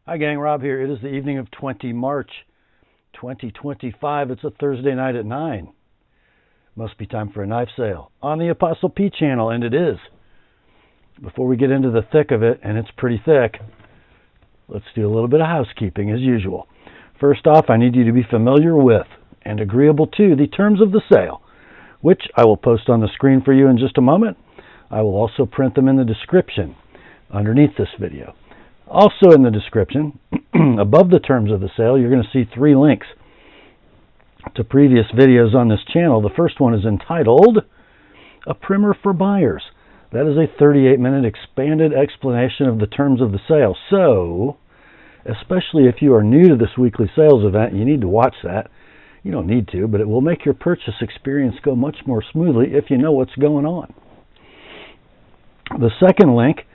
Hi gang, Rob here. It is the evening of 20 March 2025. It's a Thursday night at 9. Must be time for a knife sale on the Apostle P channel, and it is. Before we get into the thick of it, and it's pretty thick, let's do a little bit of housekeeping as usual. First off, I need you to be familiar with and agreeable to the terms of the sale, which I will post on the screen for you in just a moment. I will also print them in the description underneath this video. Also in the description, above the terms of the sale, you're going to see 3 links to previous videos on this channel. The first one is entitled A Primer for Buyers. That is a 38-minute expanded explanation of the terms of the sale. So, especially if you are new to this weekly sales event, you need to watch that. You don't need to, but it will make your purchase experience go much more smoothly if you know what's going on. The second link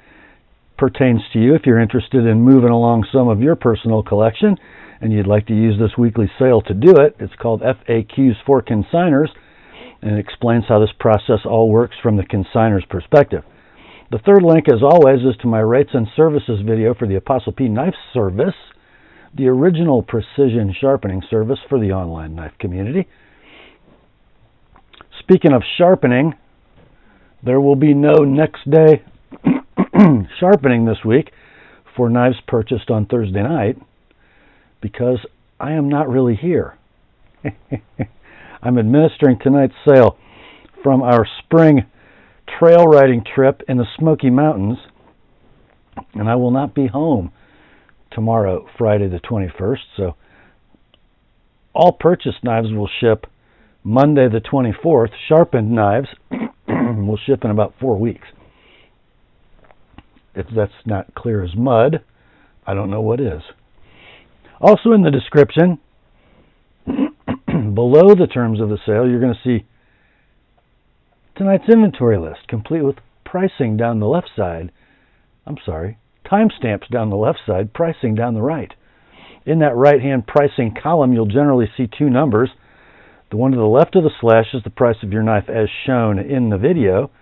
pertains to you if you're interested in moving along some of your personal collection and you'd like to use this weekly sale to do it. It's called FAQs for Consignors, and it explains how this process all works from the consignor's perspective. The third link, as always, is to my rates and services video for the TheApostleP Knife Service, the original precision sharpening service for the online knife community. Speaking of sharpening, there will be no next day sharpening this week for knives purchased on Thursday night because I am not really here. I'm administering tonight's sale from our spring trail riding trip in the Smoky Mountains, and I will not be home tomorrow, Friday the 21st, so all purchased knives will ship Monday the 24th. Sharpened knives will ship in about 4 weeks. If that's not clear as mud, I don't know what is. Also in the description, below the terms of the sale, you're going to see tonight's inventory list, complete with pricing down the left side. Timestamps down the left side, pricing down the right. In that right-hand pricing column, you'll generally see 2 numbers. The one to the left of the slash is the price of your knife as shown in the video.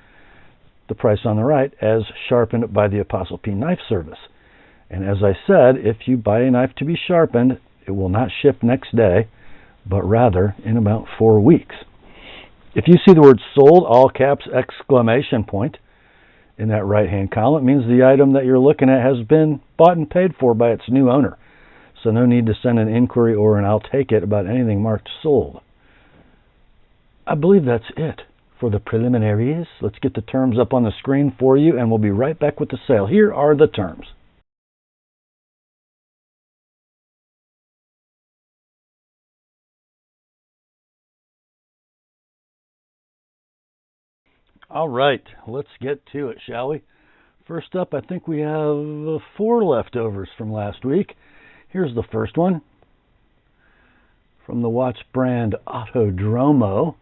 The price on the right as sharpened by the TheApostleP Knife Service. And as I said, if you buy a knife to be sharpened, it will not ship next day, but rather in about 4 weeks. If you see the word sold, all caps, exclamation point, in that right-hand column, it means the item that you're looking at has been bought and paid for by its new owner. So no need to send an inquiry or an I'll take it about anything marked sold. I believe that's it for the preliminaries. Let's get the terms up on the screen for you, and we'll be right back with the sale. Here are the terms. All right, let's get to it, shall we? First up, I think we have 4 leftovers from last week. Here's the first one. From the watch brand Autodromo,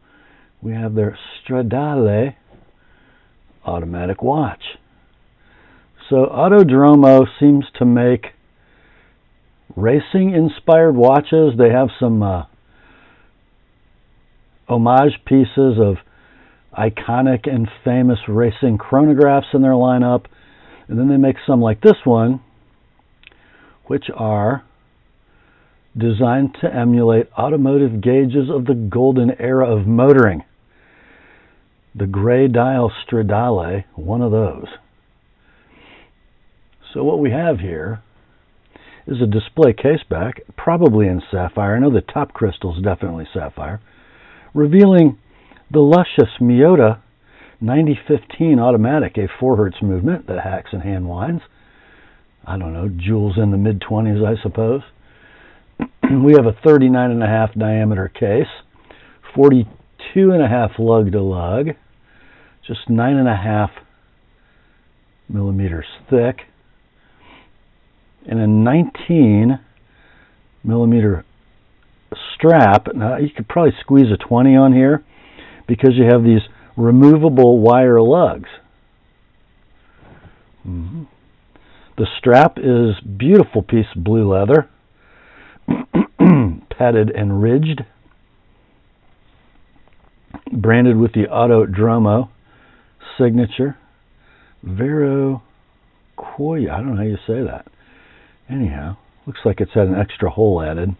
we have their Stradale automatic watch. So Autodromo seems to make racing-inspired watches. They have some homage pieces of iconic and famous racing chronographs in their lineup. And then they make some like this one, which are designed to emulate automotive gauges of the golden era of motoring. The gray dial Stradale, one of those. So what we have here is a display caseback, probably in sapphire. I know the top crystal is definitely sapphire, revealing the luscious Miyota 9015 automatic, a 4 Hz movement that hacks and hand winds. I don't know, joules in the mid-20s, I suppose. We have a 39.5 diameter case, 42.5 lug to lug, just 9.5 millimeters thick, and a 19 millimeter strap. Now you could probably squeeze a 20 on here because you have these removable wire lugs. The strap is beautiful piece of blue leather, padded and ridged, branded with the Autodromo signature. Vero Koya, I don't know how you say that. Anyhow, Looks like it's had an extra hole added.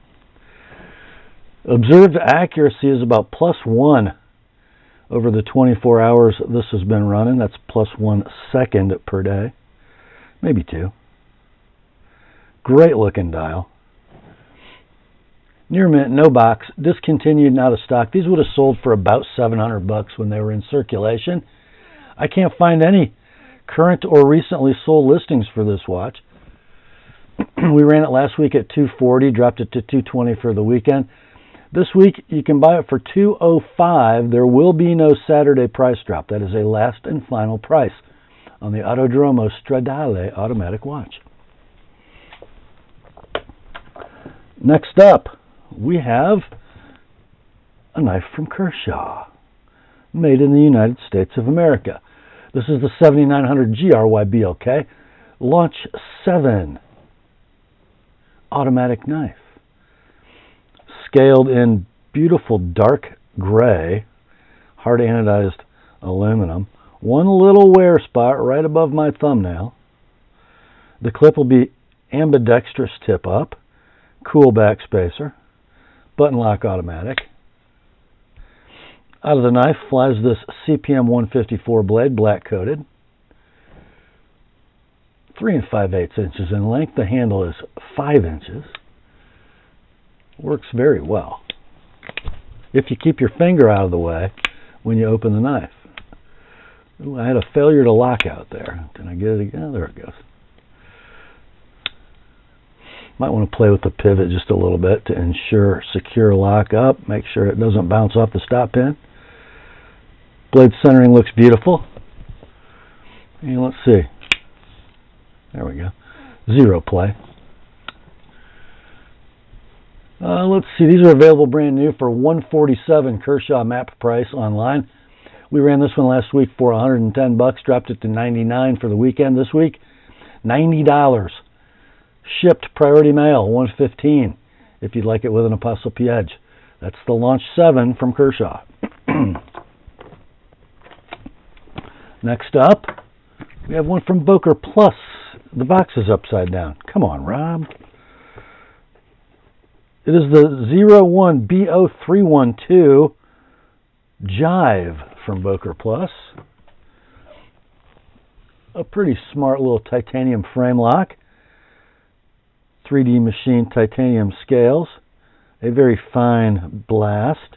Observed accuracy is about +1 over the 24 hours this has been running. That's +1 second per day. Maybe 2. Great looking dial. Near mint, no box, discontinued and out of stock. These would have sold for about $700 when they were in circulation. I can't find any current or recently sold listings for this watch. We ran it last week at $240, dropped it to $220 for the weekend. This week you can buy it for $205. There will be no Saturday price drop. That is a last and final price on the Autodromo Stradale automatic watch. Next up, we have a knife from Kershaw, made in the United States of America. This is the 7900 GRY-BLK Launch 7 automatic knife. Scaled in beautiful dark gray, hard anodized aluminum. One little wear spot right above my thumbnail. The clip will be ambidextrous tip up, cool back spacer, button lock automatic. Out of the knife flies this CPM 154 blade, black coated. 3 5/8 inches in length. The handle is 5 inches. Works very well if you keep your finger out of the way when you open the knife. Ooh, I had a failure to lock out there. Can I get it again? There it goes. Might want to play with the pivot just a little bit to ensure secure lock up. Make sure it doesn't bounce off the stop pin. Blade centering looks beautiful. And let's see. There we go. 0 play. Let's see. These are available brand new for $147 Kershaw map price online. We ran this one last week for $110. Dropped it to $99 for the weekend this week. $90. Shipped priority mail, $115 if you'd like it with an Apostle P edge. That's the Launch 7 from Kershaw. Next up, we have one from Boker Plus. The box is upside down. Come on, Rob. It is the 01BO312 Jive from Boker Plus. A pretty smart little titanium frame lock. 3D machine titanium scales. A very fine blast.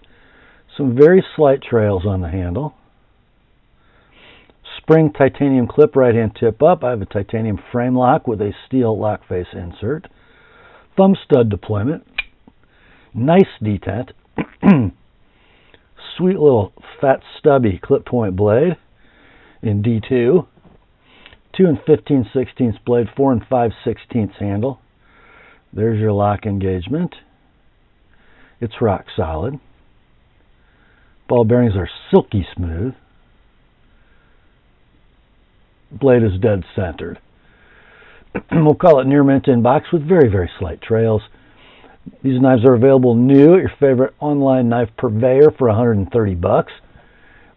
Some very slight trails on the handle. Spring titanium clip, right hand tip up. I have a titanium frame lock with a steel lock face insert. Thumb stud deployment. Nice detent. Sweet little fat stubby clip point blade in D2. 2 15/16 blade, 4 5/16 handle. There's your lock engagement. It's rock solid. Ball bearings are silky smooth. Blade is dead centered. We'll call it near mint in box with very, very slight trails. These knives are available new at your favorite online knife purveyor for $130.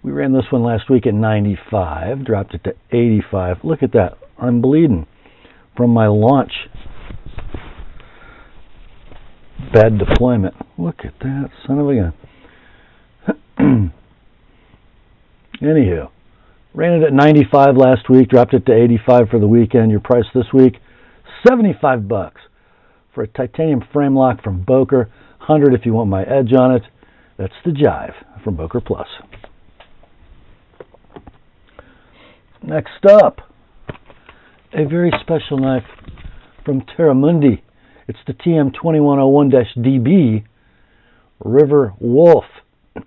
We ran this one last week at $95, dropped it to $85. Look at that. I'm bleeding from my launch. Bad deployment. Look at that, son of a gun. Anywho, ran it at $95 last week, dropped it to $85 for the weekend. Your price this week, $75 for a titanium frame lock from Boker. $100 if you want my edge on it. That's the Jive from Boker Plus. Next up, a very special knife from Terra Mundi. It's the TM2101-DB River Wolf,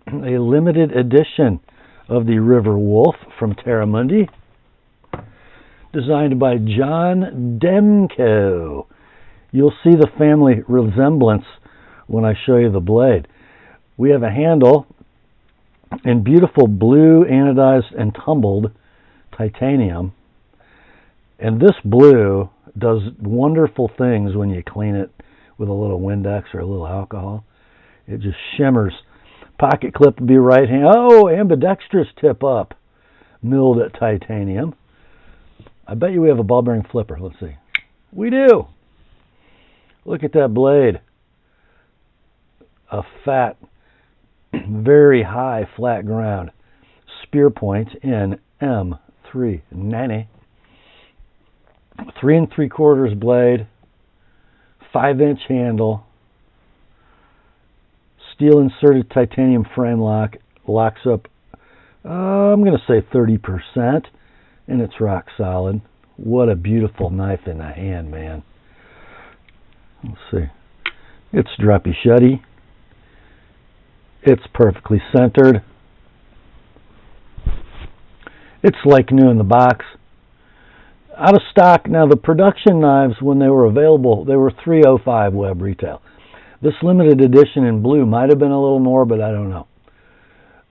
a limited edition of the River Wolf from Terra Mundi, designed by John Demko. You'll see the family resemblance when I show you the blade. We have a handle in beautiful blue anodized and tumbled titanium, and this blue does wonderful things when you clean it with a little Windex or a little alcohol. It just shimmers. Pocket clip will be right hand. Oh, ambidextrous tip up, milled at titanium. I bet you we have a ball bearing flipper. Let's see. We do. Look at that blade. A fat, very high flat ground spear point in M390. 3 3/4 blade, 5-inch handle, steel inserted titanium frame lock, locks up, I'm going to say 30%, and it's rock solid. What a beautiful knife in the hand, man. Let's see. It's droppy shutty. It's perfectly centered. It's like new in the box. Out of stock. Now, the production knives, when they were available, they were $305 web retail. This limited edition in blue might have been a little more, but I don't know.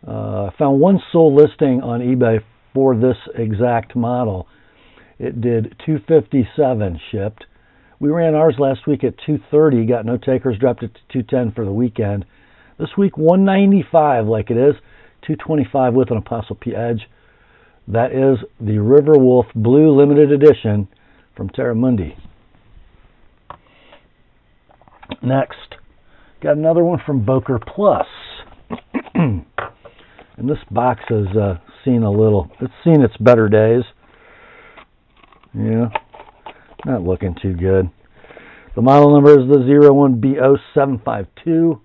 I found one sold listing on eBay for this exact model. It did $257 shipped. We ran ours last week at $230, got no takers, dropped it to $210 for the weekend. This week, $195 like it is, $225 with an ApostleP edge. That is the Riverwolf Blue Limited Edition from Terra Mundi. Next, got another one from Boker Plus. And this box has it's seen its better days. Yeah, not looking too good. The model number is the 01BO752.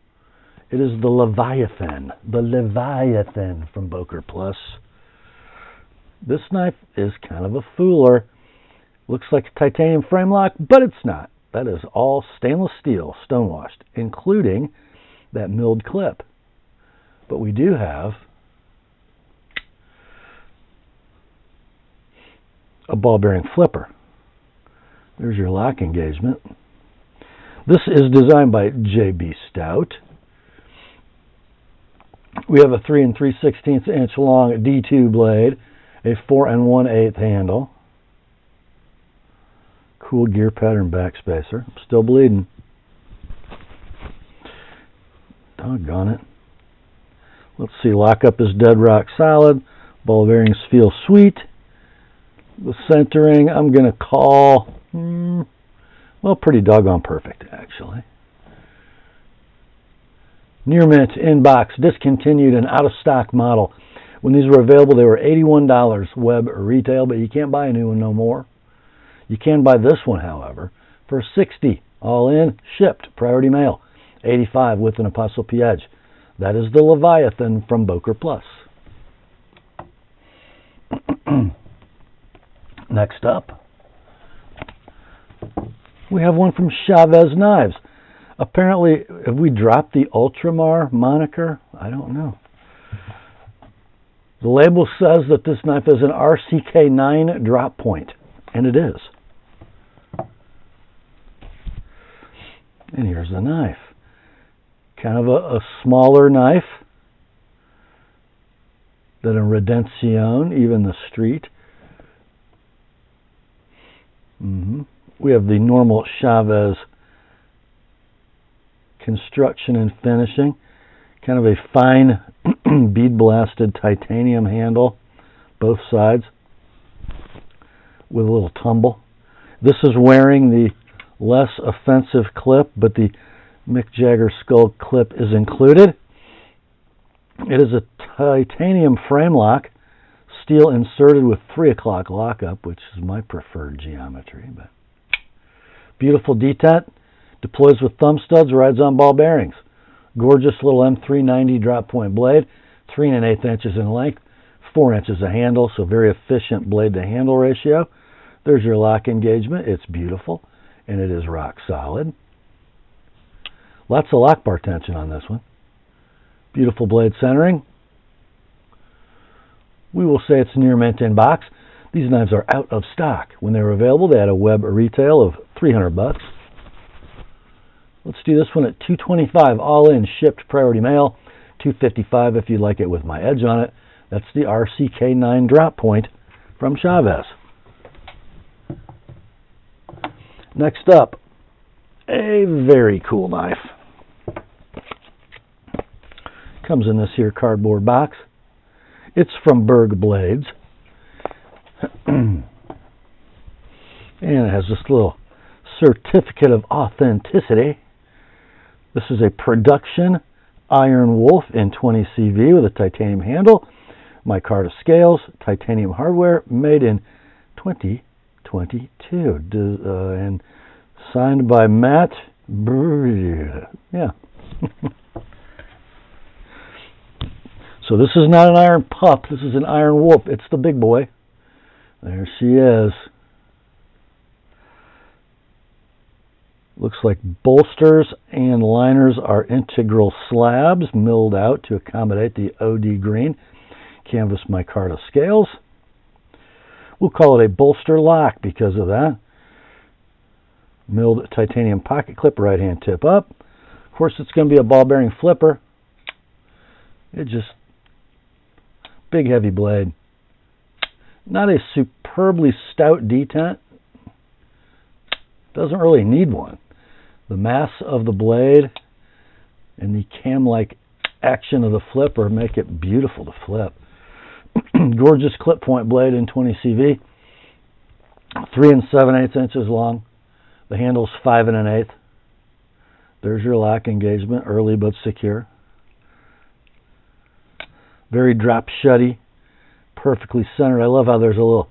It is the Leviathan. The Leviathan from Boker Plus. This knife is kind of a fooler. Looks like a titanium frame lock, but it's not. That is all stainless steel, stonewashed, including that milled clip. But we do have a ball bearing flipper. There's your lock engagement. This is designed by J.B. Stout. We have a 3 3/16 inch long D2 blade, a 4 1/8 handle. Cool gear pattern backspacer. Still bleeding. Doggone it. Let's see, lockup is dead rock solid. Ball bearings feel sweet. The centering, I'm going to call, well, pretty doggone perfect, actually. Near mint, in box, discontinued, and out of stock model. When these were available, they were $81 web or retail, but you can't buy a new one no more. You can buy this one, however, for $60 all in, shipped, priority mail, $85 with an ApostleP edge. That is the Leviathan from Boker Plus. Next up, we have one from Chaves Knives. Apparently, have we dropped the Ultramar moniker? I don't know. The label says that this knife is an RCK9 drop point, and it is. And here's the knife. Kind of a smaller knife than a Redención, even the Street. We have the normal Chaves construction and finishing. Kind of a fine bead blasted titanium handle, both sides, with a little tumble. This is wearing the less offensive clip, but the Mick Jagger skull clip is included. It is a titanium frame lock, steel inserted with 3 o'clock lockup, which is my preferred geometry. But beautiful detent, deploys with thumb studs, rides on ball bearings. Gorgeous little M390 drop point blade, 3 1/8 inches in length, 4 inches of handle, so very efficient blade to handle ratio. There's your lock engagement. It's beautiful, and it is rock solid. Lots of lock bar tension on this one. Beautiful blade centering. We will say it's near mint in box. These knives are out of stock. When they were available, they had a web or retail of $300. Let's do this one at $225 all in, shipped, priority mail. $255 if you'd like it with my edge on it. That's the RCK9 drop point from Chaves. Next up, a very cool knife. Comes in this here cardboard box. It's from BergBlades. And it has this little certificate of authenticity. This is a production Iron Wolf in 20 CV with a titanium handle, micarta scales, titanium hardware, made in 2022, and signed by Matt. Yeah. So this is not an iron pup. This is an Iron Wolf. It's the big boy. There she is. Looks like bolsters and liners are integral slabs milled out to accommodate the OD green canvas micarta scales. We'll call it a bolster lock because of that. Milled titanium pocket clip, right hand tip up. Of course, it's going to be a ball bearing flipper. It just, big heavy blade. Not a superbly stout detent. Doesn't really need one. The mass of the blade and the cam-like action of the flipper make it beautiful to flip. Gorgeous clip point blade in 20 CV. 3 7/8 inches long. The handle's 5 1/8. There's your lock engagement, early but secure. Very drop shutty, perfectly centered. I love how there's a little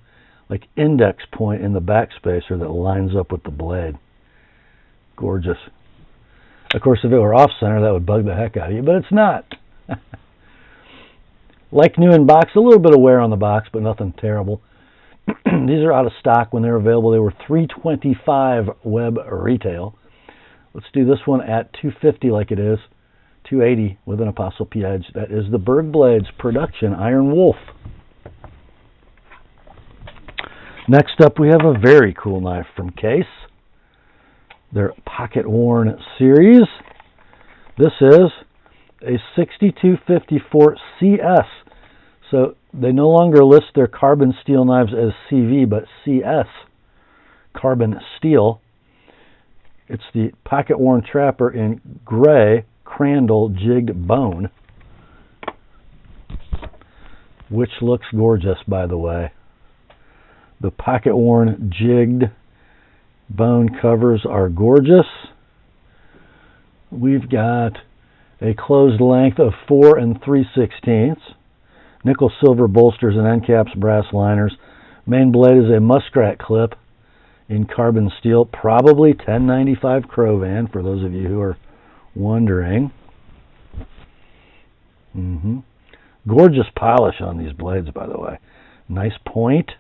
like index point in the backspacer that lines up with the blade. Gorgeous. Of course, if it were off center, that would bug the heck out of you, but it's not. Like new in box, a little bit of wear on the box, but nothing terrible. These are out of stock. When they were available, they were $325 web retail. Let's do this one at $250 like it is, $280 with an Apostle P edge. That is the BergBlades production Iron Wolf. Next up, we have a very cool knife from Case. Their Pocket Worn series. This is a 6254 CS. So they no longer list their carbon steel knives as CV, but CS, carbon steel. It's the Pocket Worn Trapper in gray Crandall jigged bone, which looks gorgeous, by the way. The Pocket Worn jigged bone covers are gorgeous. We've got a closed length of 4 3/16. Nickel silver bolsters and end caps, brass liners. Main blade is a muskrat clip in carbon steel, probably 1095 Crovan for those of you who are wondering. Gorgeous polish on these blades, by the way. Nice point.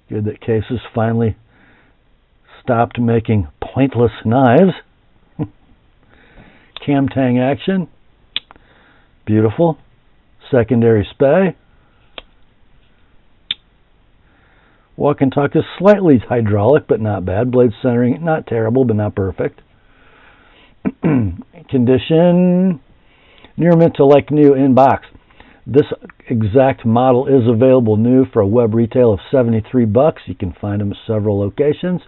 Good that Cases finally stopped making pointless knives. Cam tang action. Beautiful. Secondary spay. Walk and tuck is slightly hydraulic, but not bad. Blade centering, not terrible, but not perfect. Condition, near mint to like new in box. This exact model is available new for a web retail of $73. You can find them at several locations.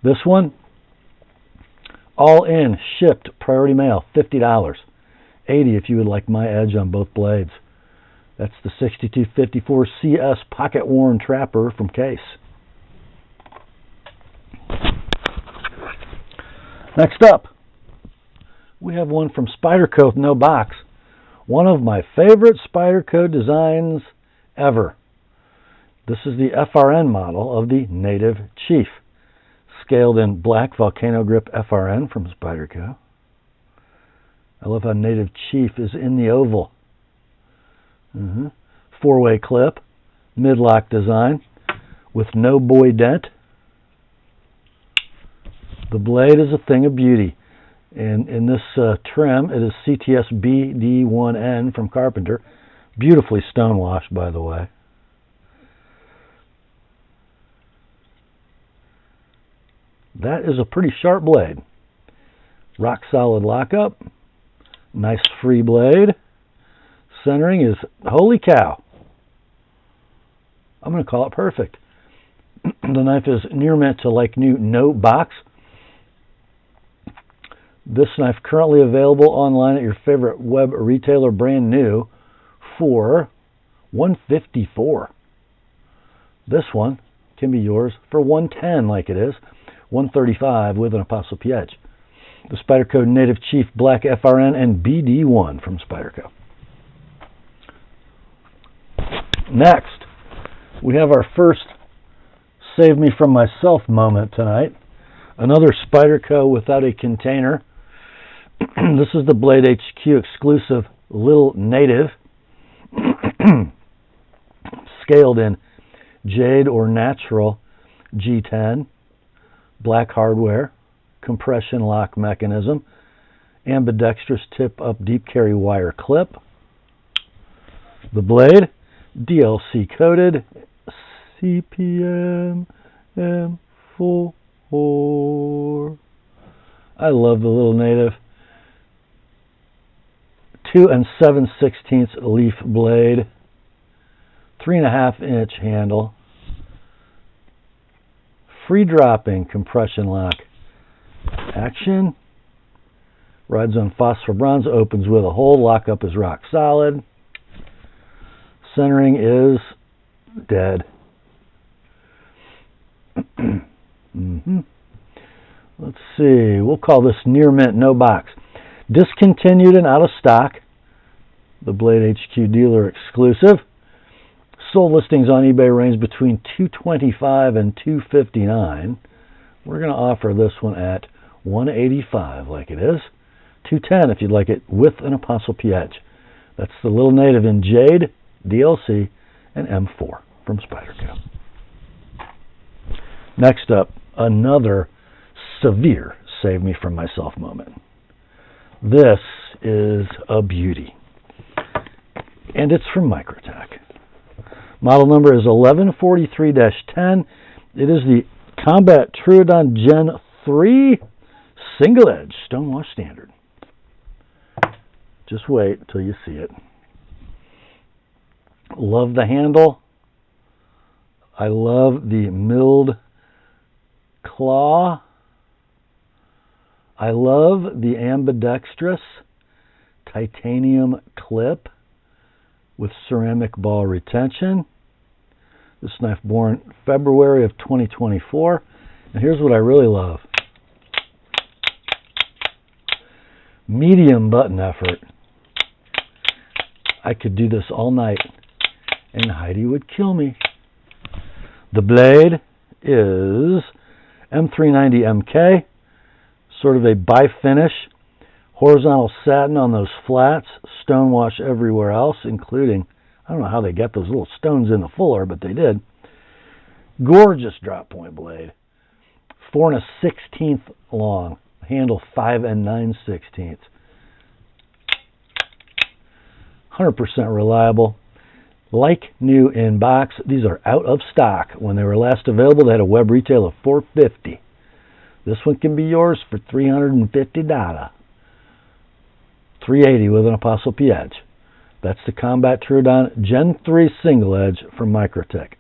This one, all in, shipped, priority mail, $50. $80 if you would like my edge on both blades. That's the 6254 CS Pocket Worn Trapper from Case. Next up, we have one from Spyderco with no box. One of my favorite Spyderco designs ever. This is the FRN model of the Native Chief. Scaled in black volcano grip FRN from Spyderco. I love how Native Chief is in the oval. Four-way clip, mid-lock design with no boy dent. The blade is a thing of beauty. And in this trim, it is CTS BD1N from Carpenter. Beautifully stonewashed, by the way. That is a pretty sharp blade. Rock solid lockup. Nice free blade. Centering is, holy cow. I'm going to call it perfect. The knife is near mint to like new, no box. This knife currently available online at your favorite web retailer, brand new, for $154. This one can be yours for $110 like it is, 135 with an apostrophe edge. The Spyderco Native Chief Black FRN and BD1 from Spyderco. Next, we have our first Save Me From Myself moment tonight. Another Spyderco without a container. This is the Blade HQ exclusive Little Native. Scaled in Jade or Natural G10. Black hardware. Compression lock mechanism. Ambidextrous tip-up deep carry wire clip. The blade, DLC coated, CPM M4. I love the Little Native. 2 7/16 leaf blade, 3.5 inch handle, free dropping compression lock action, rides on phosphor bronze, opens with a hole, lockup is rock solid, centering is dead. Let's see, we'll call this near mint, no box. Discontinued and out of stock. The Blade HQ dealer exclusive. Sold listings on eBay range between $225 and $259. We're going to offer this one at $185 like it is. $210 if you'd like it with an apostrophe edge. That's the Little Native in Jade, DLC, and M4 from Spyderco. Next up, another severe Save Me From Myself moment. This is a beauty, and it's from Microtech. Model number is 1143-10. It is the Combat Troodon Gen 3 Single Edge Stonewash Standard. Just wait till you see it. Love the handle. I love the milled claw. I love the ambidextrous titanium clip with ceramic ball retention. This knife born February of 2024. And here's what I really love. Medium button effort. I could do this all night and Heidi would kill me. The blade is M390MK. Sort of a bi-finish, horizontal satin on those flats, stonewash everywhere else, including, I don't know how they get those little stones in the fuller, but they did. Gorgeous drop point blade. 4 1/16 long, handle 5 9/16. 100% reliable. Like new in box, these are out of stock. When they were last available, they had a web retail of $450. This one can be yours for $350. $380 with an apostrophe edge. That's the Combat Troodon Gen 3 Single Edge from Microtech.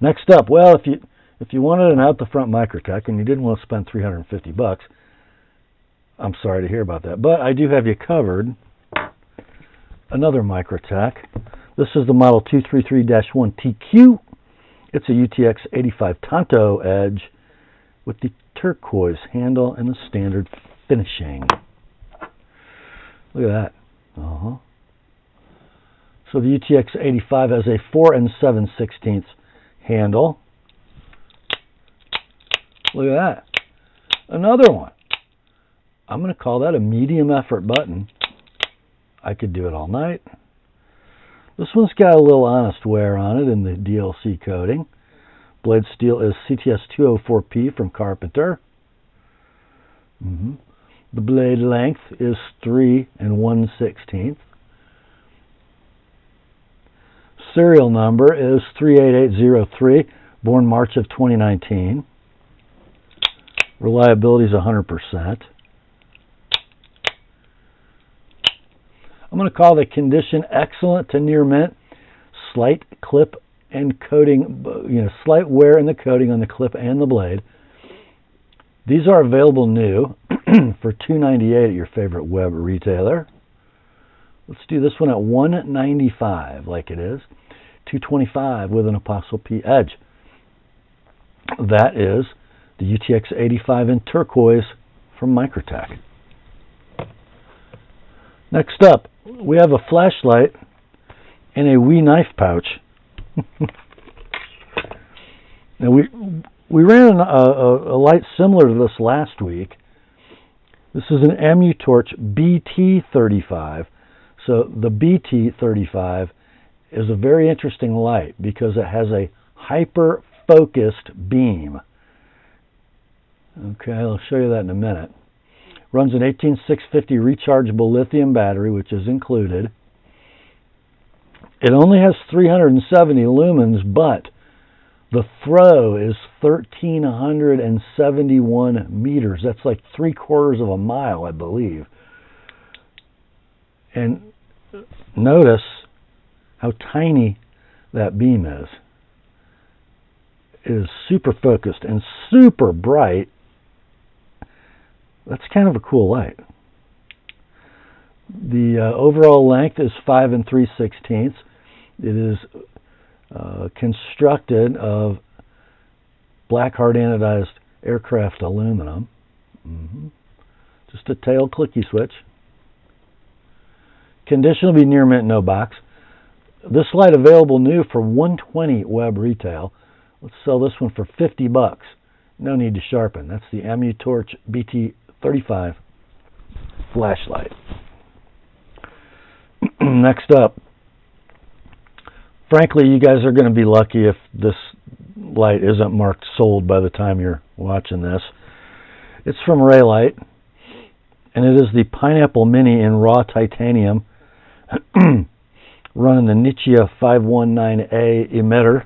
Next up, well, if you wanted an out the front Microtech and you didn't want to spend $350, I'm sorry to hear about that, but I do have you covered. Another Microtech. This is the model 233-1TQ. It's a UTX 85 Tonto edge with the turquoise handle and the standard finishing. Look at that. So the UTX 85 has a 4 7/16 handle. Look at that. Another one. I'm going to call that a medium effort button. I could do it all night. This one's got a little honest wear on it in the DLC coating. Blade steel is CTS 204P from Carpenter. The blade length is 3 1/16. Serial number is 38803, born March of 2019. Reliability is 100%. I'm going to call the condition excellent to near mint. Slight clip and coating, slight wear in the coating on the clip and the blade. These are available new for $298 at your favorite web retailer. Let's do this one at $195 like it is. 225 with an Apostle P edge. That is the UTX 85 in turquoise from Microtech. Next up, we have a flashlight and a wee knife pouch. Now we ran a light similar to this last week. This is an Amutorch BT35. So the BT35 is a very interesting light because it has a hyper-focused beam. Okay, I'll show you that in a minute. Runs an 18650 rechargeable lithium battery, which is included. It only has 370 lumens, but the throw is 1,371 meters. That's like 3/4 of a mile, I believe. And notice how tiny that beam is. It is super focused and super bright. That's kind of a cool light. The overall length is 5 3/16. It is constructed of black hard anodized aircraft aluminum. Just a tail clicky switch. Condition will be near mint, no box. This light available new for $120 web retail. Let's sell this one for $50. No need to sharpen. That's the Amutorch BT35 flashlight. Next up, frankly, you guys are going to be lucky if this light isn't marked sold by the time you're watching this. It's from Reylight, and it is the Pineapple Mini in raw titanium, running the Nichia 519A emitter.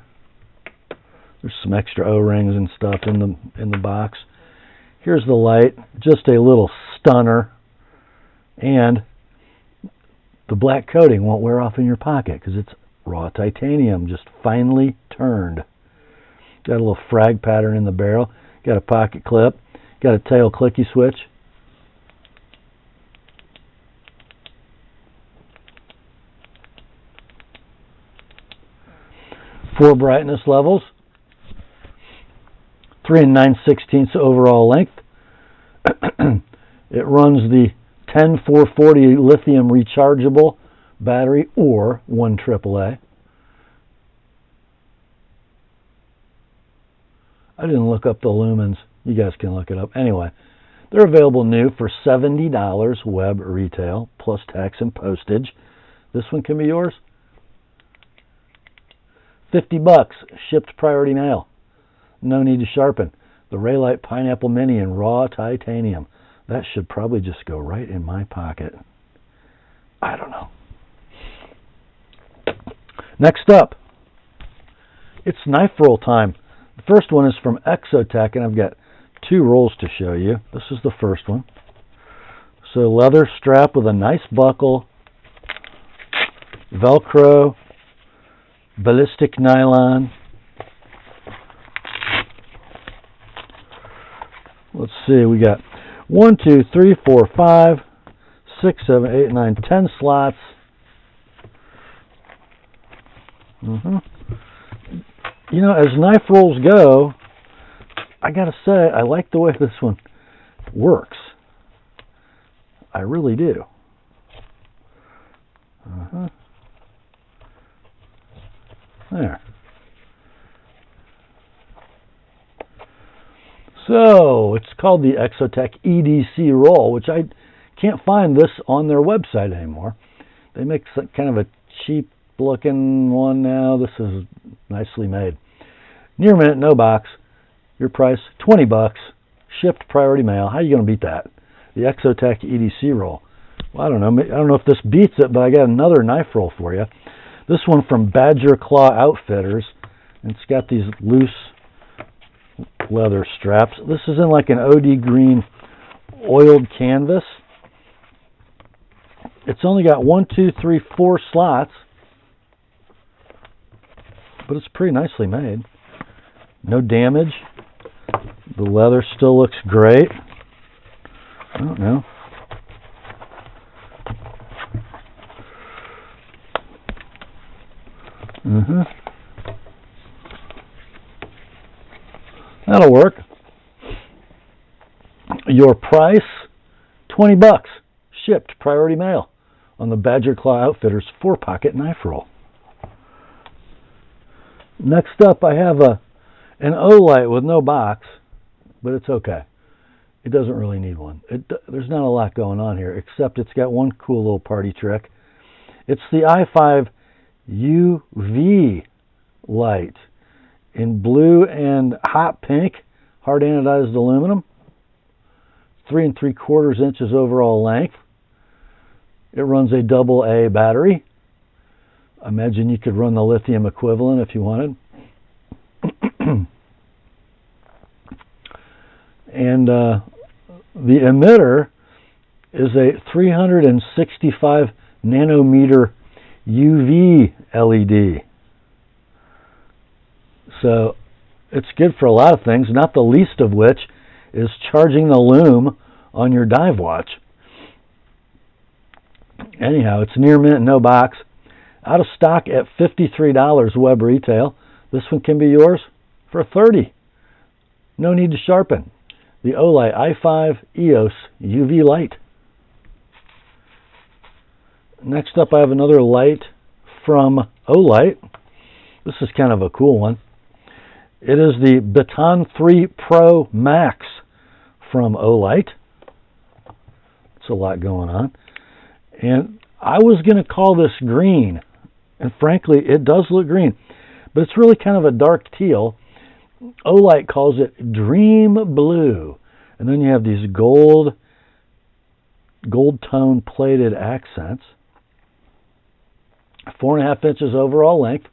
There's some extra O-rings and stuff in the box. Here's the light, just a little stunner, and the black coating won't wear off in your pocket because it's raw titanium, just finely turned. Got a little frag pattern in the barrel. Got a pocket clip. Got a tail clicky switch. Four brightness levels. 3 9/16 overall length. It runs the 10440 lithium rechargeable battery or 1 AAA. I didn't look up the lumens. You guys can look it up. Anyway, they're available new for $70 web retail plus tax and postage. This one can be yours. $50 shipped priority mail. No need to sharpen. The Reylight Pineapple Mini in raw titanium. That should probably just go right in my pocket. I don't know. Next up, it's knife roll time. The first one is from Exotac, and I've got 2 rolls to show you. This is the first one. So leather strap with a nice buckle, Velcro, ballistic nylon. Let's see, we got 1, 2, 3, 4, 5, 6, 7, 8, 9, 10 slots. You know, as knife rolls go, I gotta say, I like the way this one works. I really do. There. So, it's called the Exotac EDC roll, which I can't find this on their website anymore. They make kind of a cheap looking one now. This is nicely made. Near mint, no box. Your price, $20. Shipped priority mail. How are you going to beat that? The Exotac EDC roll. Well, I don't know if this beats it, but I got another knife roll for you. This one from Badger Claw Outfitters. And it's got these loose leather straps. This is in like an OD green oiled canvas. It's only got 1, 2, 3, 4 slots, but it's pretty nicely made. No damage. The leather still looks great. I don't know. That'll work. Your price, $20. Shipped, priority mail, on the Badger Claw Outfitters 4-pocket knife roll. Next up, I have an Olight with no box, but it's okay. It doesn't really need one. There's not a lot going on here, except it's got one cool little party trick. It's the i5 UV light in blue and hot pink, hard anodized aluminum, 3 3/4 inches overall length. It runs a AA battery. I imagine you could run the lithium equivalent if you wanted. And the emitter is a 365 nanometer UV LED. So it's good for a lot of things, not the least of which is charging the loom on your dive watch. Anyhow, it's near mint, no box. Out of stock at $53 web retail. This one can be yours for $30. No need to sharpen. The Olight i5 EOS UV light. Next up, I have another light from Olight. This is kind of a cool one. It is the Baton 3 Pro Max from Olight. It's a lot going on. And I was going to call this green. And frankly, it does look green. But it's really kind of a dark teal. Olight calls it Dream Blue. And then you have these gold tone plated accents. 4.5 inches overall length.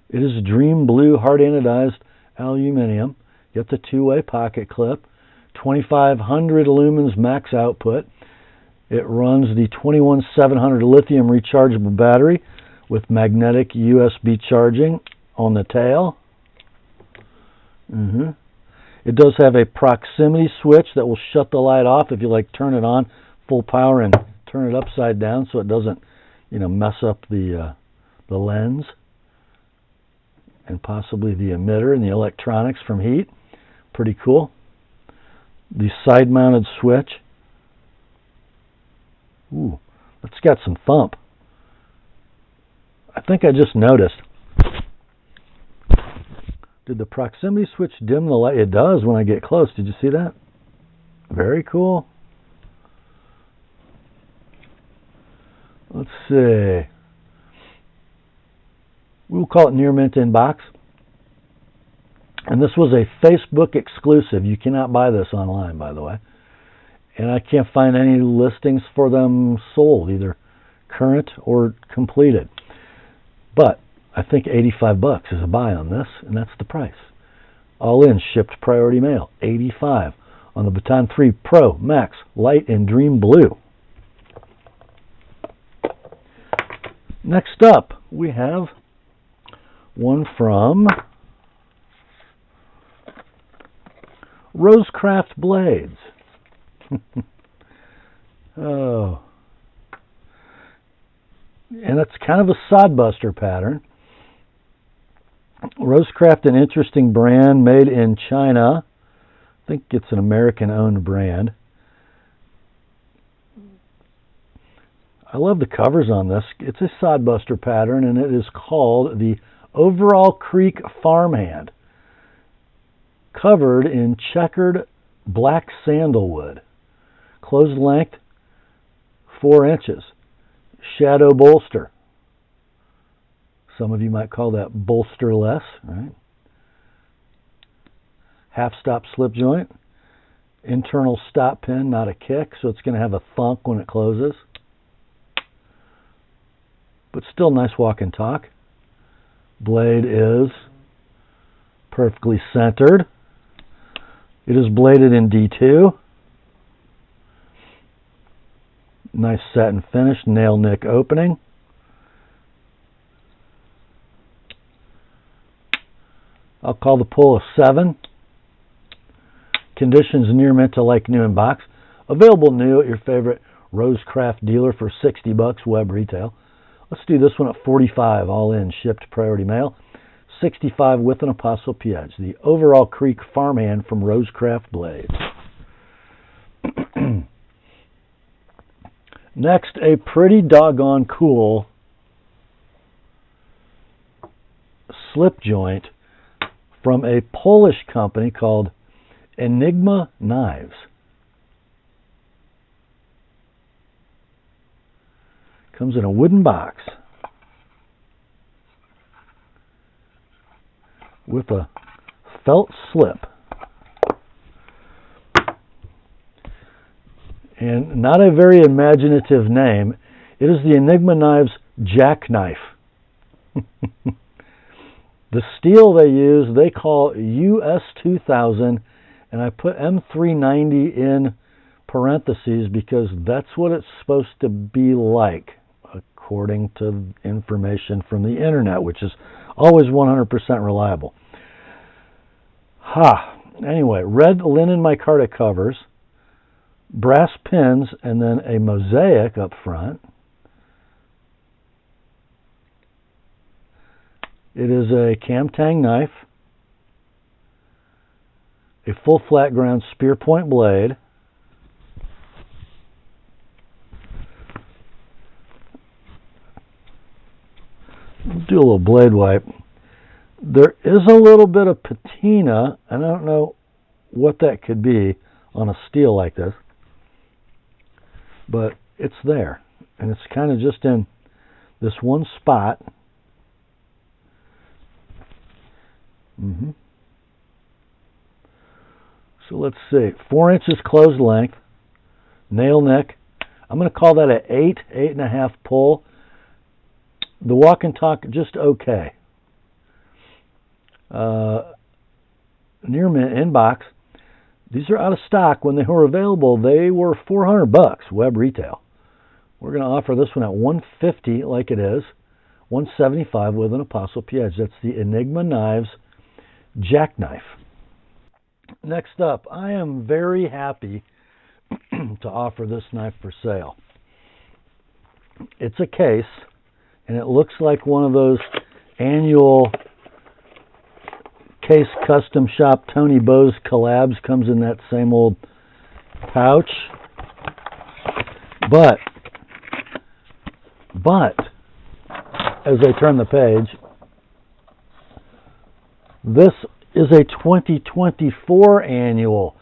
It is Dream Blue hard anodized aluminum. You get the 2-way pocket clip. 2,500 lumens max output. It runs the 21700 lithium rechargeable battery with magnetic USB charging on the tail. It does have a proximity switch that will shut the light off if you turn it on full power and turn it upside down so it doesn't, mess up the lens and possibly the emitter and the electronics from heat. Pretty cool. The side-mounted switch. Ooh, it's got some thump. I think I just noticed. Did the proximity switch dim the light? It does when I get close. Did you see that? Very cool. Let's see. We'll call it near mint in box. And this was a Facebook exclusive. You cannot buy this online, by the way. And I can't find any listings for them sold, either current or completed. But I think $85 is a buy on this, and that's the price. All in, shipped priority mail, $85 on the Baton 3 Pro Max Light in Dream Blue. Next up, we have one from Rosecraft Blades. Oh. And it's kind of a sodbuster pattern. Rosecraft, an interesting brand made in China. I think it's an American-owned brand. I love the covers on this. It's a sodbuster pattern, and it is called the Overall Creek Farmhand, covered in checkered black sandalwood. Closed length, 4 inches. Shadow bolster. Some of you might call that bolsterless, right? Half stop slip joint. Internal stop pin, not a kick, so it's going to have a thunk when it closes. But still nice walk and talk. Blade is perfectly centered. It is bladed in D2. Nice satin finish, nail nick opening. I'll call the pull a 7. Conditions near mint to like new in box. Available new at your favorite Rosecraft dealer for $60 web retail. Let's do this one at 45, all in, shipped priority mail. 65 with an ApostleP edge. The Overall Creek Farmhand from Rosecraft Blades. Next, a pretty doggone cool slip joint from a Polish company called Enigma Knives. Comes in a wooden box with a felt slip. And not a very imaginative name. It is the Enigma Knives Jackknife. The steel they use, they call US 2000, and I put M390 in parentheses because that's what it's supposed to be like, according to information from the internet, which is always 100% reliable. Anyway, red linen micarta covers, brass pins, and then a mosaic up front. It is a Camtang knife, a full flat ground spear point blade, do a little blade wipe. There is a little bit of patina, and I don't know what that could be on a steel like this, but it's there, and it's kind of just in this one spot. So let's see, 4 inches closed length, nail neck. I'm going to call that an 8.5 pull. The walk and talk, just okay. Near mint inbox. These are out of stock. When they were available, they were $400 web retail. We're going to offer this one at $150 like it is, $175 with an ApostleP edge. That's the Enigma Knives Jackknife. Next up, I am very happy to offer this knife for sale. It's a case, and it looks like one of those annual Case Custom Shop Tony Bowes collabs. Comes in that same old pouch. But as I turn the page, this is a 2024 annual.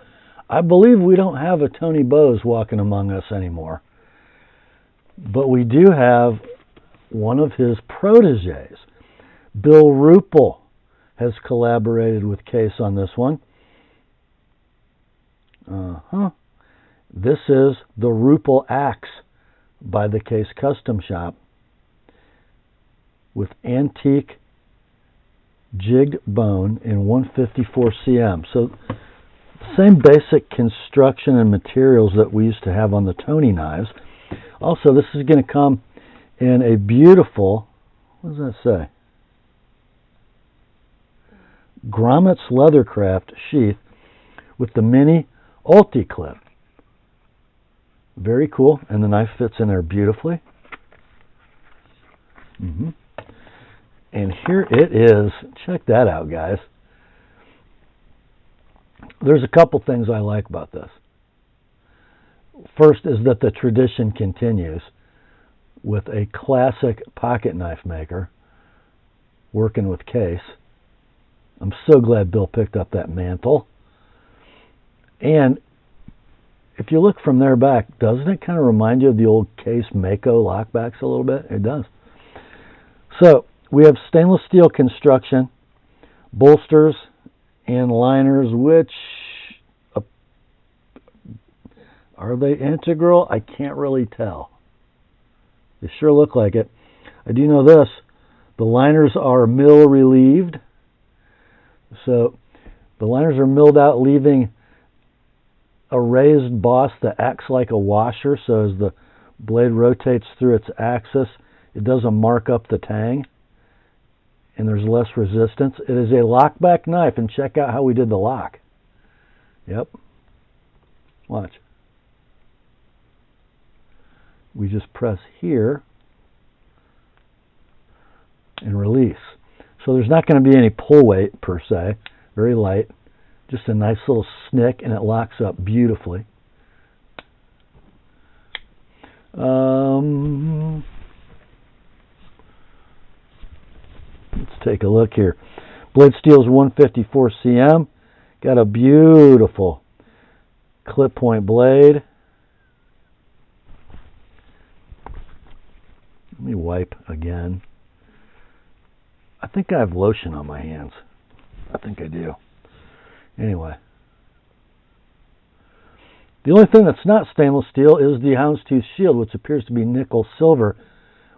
I believe we don't have a Tony Bowes walking among us anymore. But we do have one of his proteges. Bill Ruple has collaborated with Case on this one. This is the Ruple Axe by the Case Custom Shop with antique jigged bone in 154 cm. So same basic construction and materials that we used to have on the Tony knives. Also, this is going to come in a beautiful, what does that say? Grommets Leathercraft sheath with the mini ulti clip. Very cool, and the knife fits in there beautifully. And here it is. Check that out, guys. There's a couple things I like about this. First is that the tradition continues with a classic pocket knife maker working with Case. I'm so glad Bill picked up that mantle. And if you look from there back, doesn't it kind of remind you of the old Case Mako lockbacks a little bit? It does. So we have stainless steel construction, bolsters, and liners, which are they integral? I can't really tell. They sure look like it. I do know this. The liners are mill relieved. So the liners are milled out, leaving a raised boss that acts like a washer. So as the blade rotates through its axis, it doesn't mark up the tang, and there's less resistance. It is a lockback knife, and check out how we did the lock. Yep. Watch. We just press here, release. So there's not going to be any pull weight per se. Very light. Just a nice little snick, and it locks up beautifully. Let's take a look here. Blade steel is 154 cm. Got a beautiful clip point blade. Let me wipe again. I think I have lotion on my hands. I think I do. Anyway. The only thing that's not stainless steel is the houndstooth shield, which appears to be nickel silver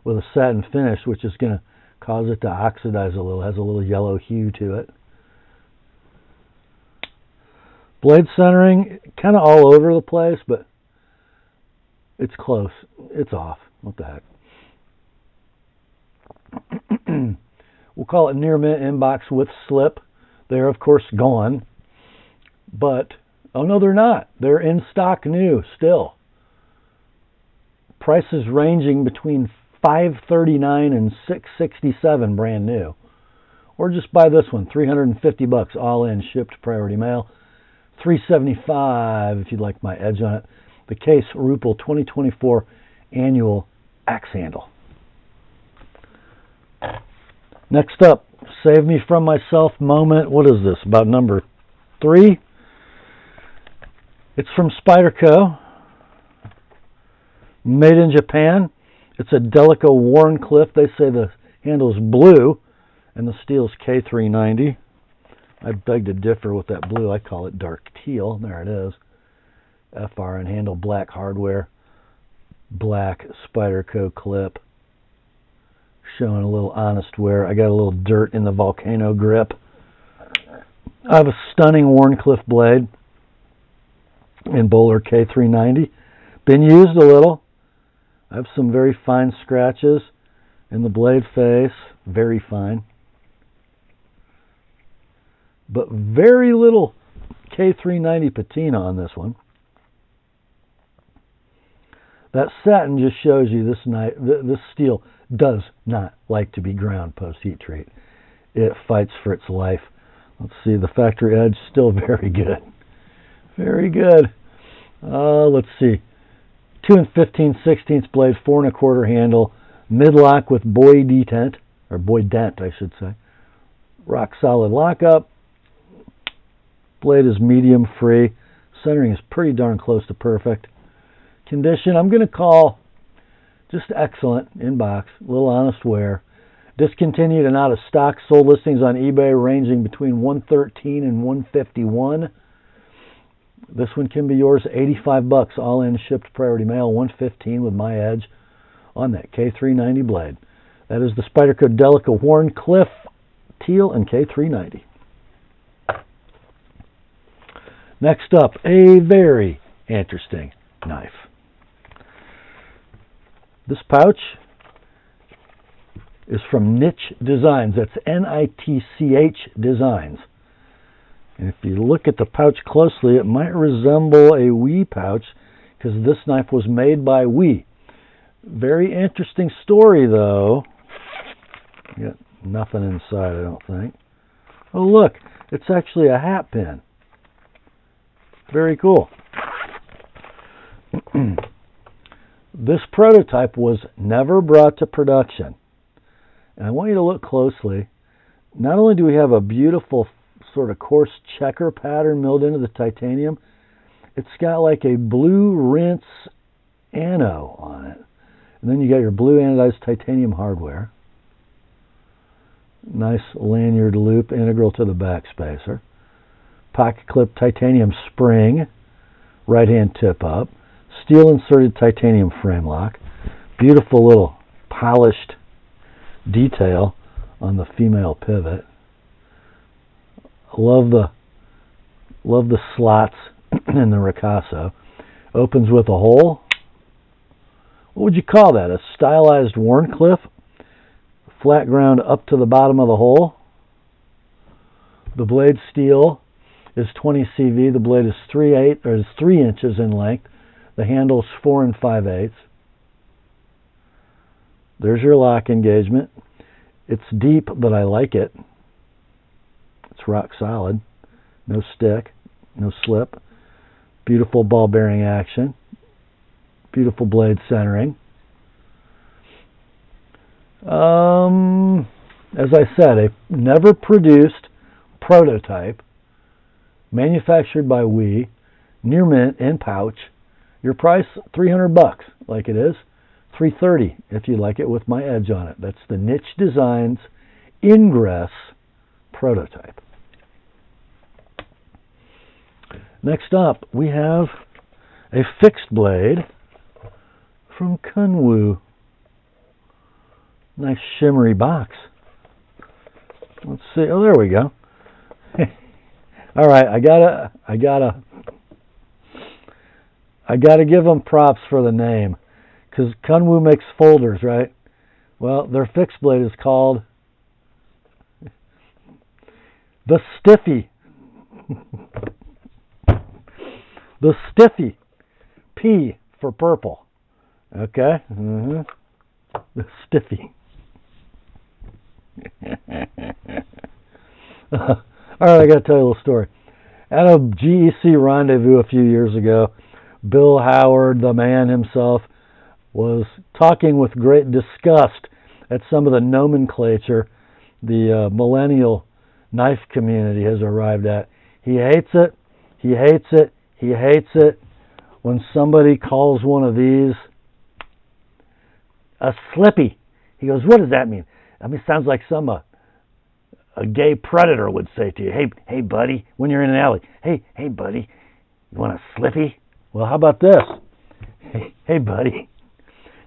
with a satin finish, which is going to cause it to oxidize a little. It has a little yellow hue to it. Blade centering, kind of all over the place, but it's close. It's off. What the heck? We'll call it near mint inbox with slip. They're, of course, gone. But, oh no, they're not. They're in stock new still. Prices ranging between $539 and $667 brand new. Or just buy this one, $350 all in, shipped priority mail. $375 if you'd like my edge on it. The case Ruple 2024 annual axe handle. Next up, save me from myself moment. What is this? About number 3? It's from Spyderco. Made in Japan. It's a Delica Wharncliffe. They say the handle is blue and the steel is K390. I beg to differ with that blue. I call it dark teal. There it is. FR and handle black hardware. Black Spyderco clip. Showing a little honest wear. I got a little dirt in the volcano grip. I have a stunning Wharncliffe blade in Bowler K390. Been used a little. I have some very fine scratches in the blade face. Very fine. But very little K390 patina on this one. That satin just shows you this steel does not like to be ground post heat treat. It fights for its life. Let's see, the factory edge still very good. Very good. Let's see. 2 15/16 blade, 4 1/4 handle, mid-lock with boy detent, or boy dent, I should say. Rock solid lockup. Blade is medium free. Centering is pretty darn close to perfect. Condition, I'm going to call just excellent in box. A little honest wear. Discontinued and out of stock. Sold listings on eBay ranging between $113 and $151. This one can be yours, $85 all in, shipped priority mail, $115 with my edge on that K390 blade. That is the Spyderco Delica Wharncliffe Teal and K390. Next up, a very interesting knife. This pouch is from Niche Designs. That's Nitch Designs. And if you look at the pouch closely, it might resemble a Wii pouch because this knife was made by Wii. Very interesting story, though. Got nothing inside, I don't think. Oh, look, it's actually a hat pin. Very cool. This prototype was never brought to production. And I want you to look closely. Not only do we have a beautiful sort of coarse checker pattern milled into the titanium, it's got like a blue rinse ano on it. And then you got your blue anodized titanium hardware. Nice lanyard loop integral to the backspacer. Pocket clip titanium spring, right hand tip up. Steel inserted titanium frame lock. Beautiful little polished detail on the female pivot. Love the slots in the ricasso. Opens with a hole. What would you call that? A stylized Wharncliffe? Flat ground up to the bottom of the hole. The blade steel is 20 CV. The blade is 3 inches in length. The handle is 4 5/8. There's your lock engagement. It's deep, but I like it. It's rock solid. No stick, no slip. Beautiful ball bearing action. Beautiful blade centering. As I said, a never produced prototype, manufactured by we, near mint in pouch. Your price $300, like it is. $330 if you like it with my edge on it. That's the Niche Designs Ingress prototype. Next up, we have a fixed blade from Kunwu. Nice shimmery box. Let's see. Oh, there we go. All right, I gotta give them props for the name, because Kunwu makes folders, right? Well, their fixed blade is called the Stiffy. The Stiffy. P for purple. Okay? The Stiffy. Alright, I got to tell you a little story. At a GEC rendezvous a few years ago, Bill Howard, the man himself, was talking with great disgust at some of the nomenclature the millennial knife community has arrived at. He hates it. He hates it. He hates it when somebody calls one of these a slippy. He goes, what does that mean? I mean, it sounds like a gay predator would say to you, hey, buddy, when you're in an alley, hey, buddy, you want a slippy? Well, how about this? Hey, buddy,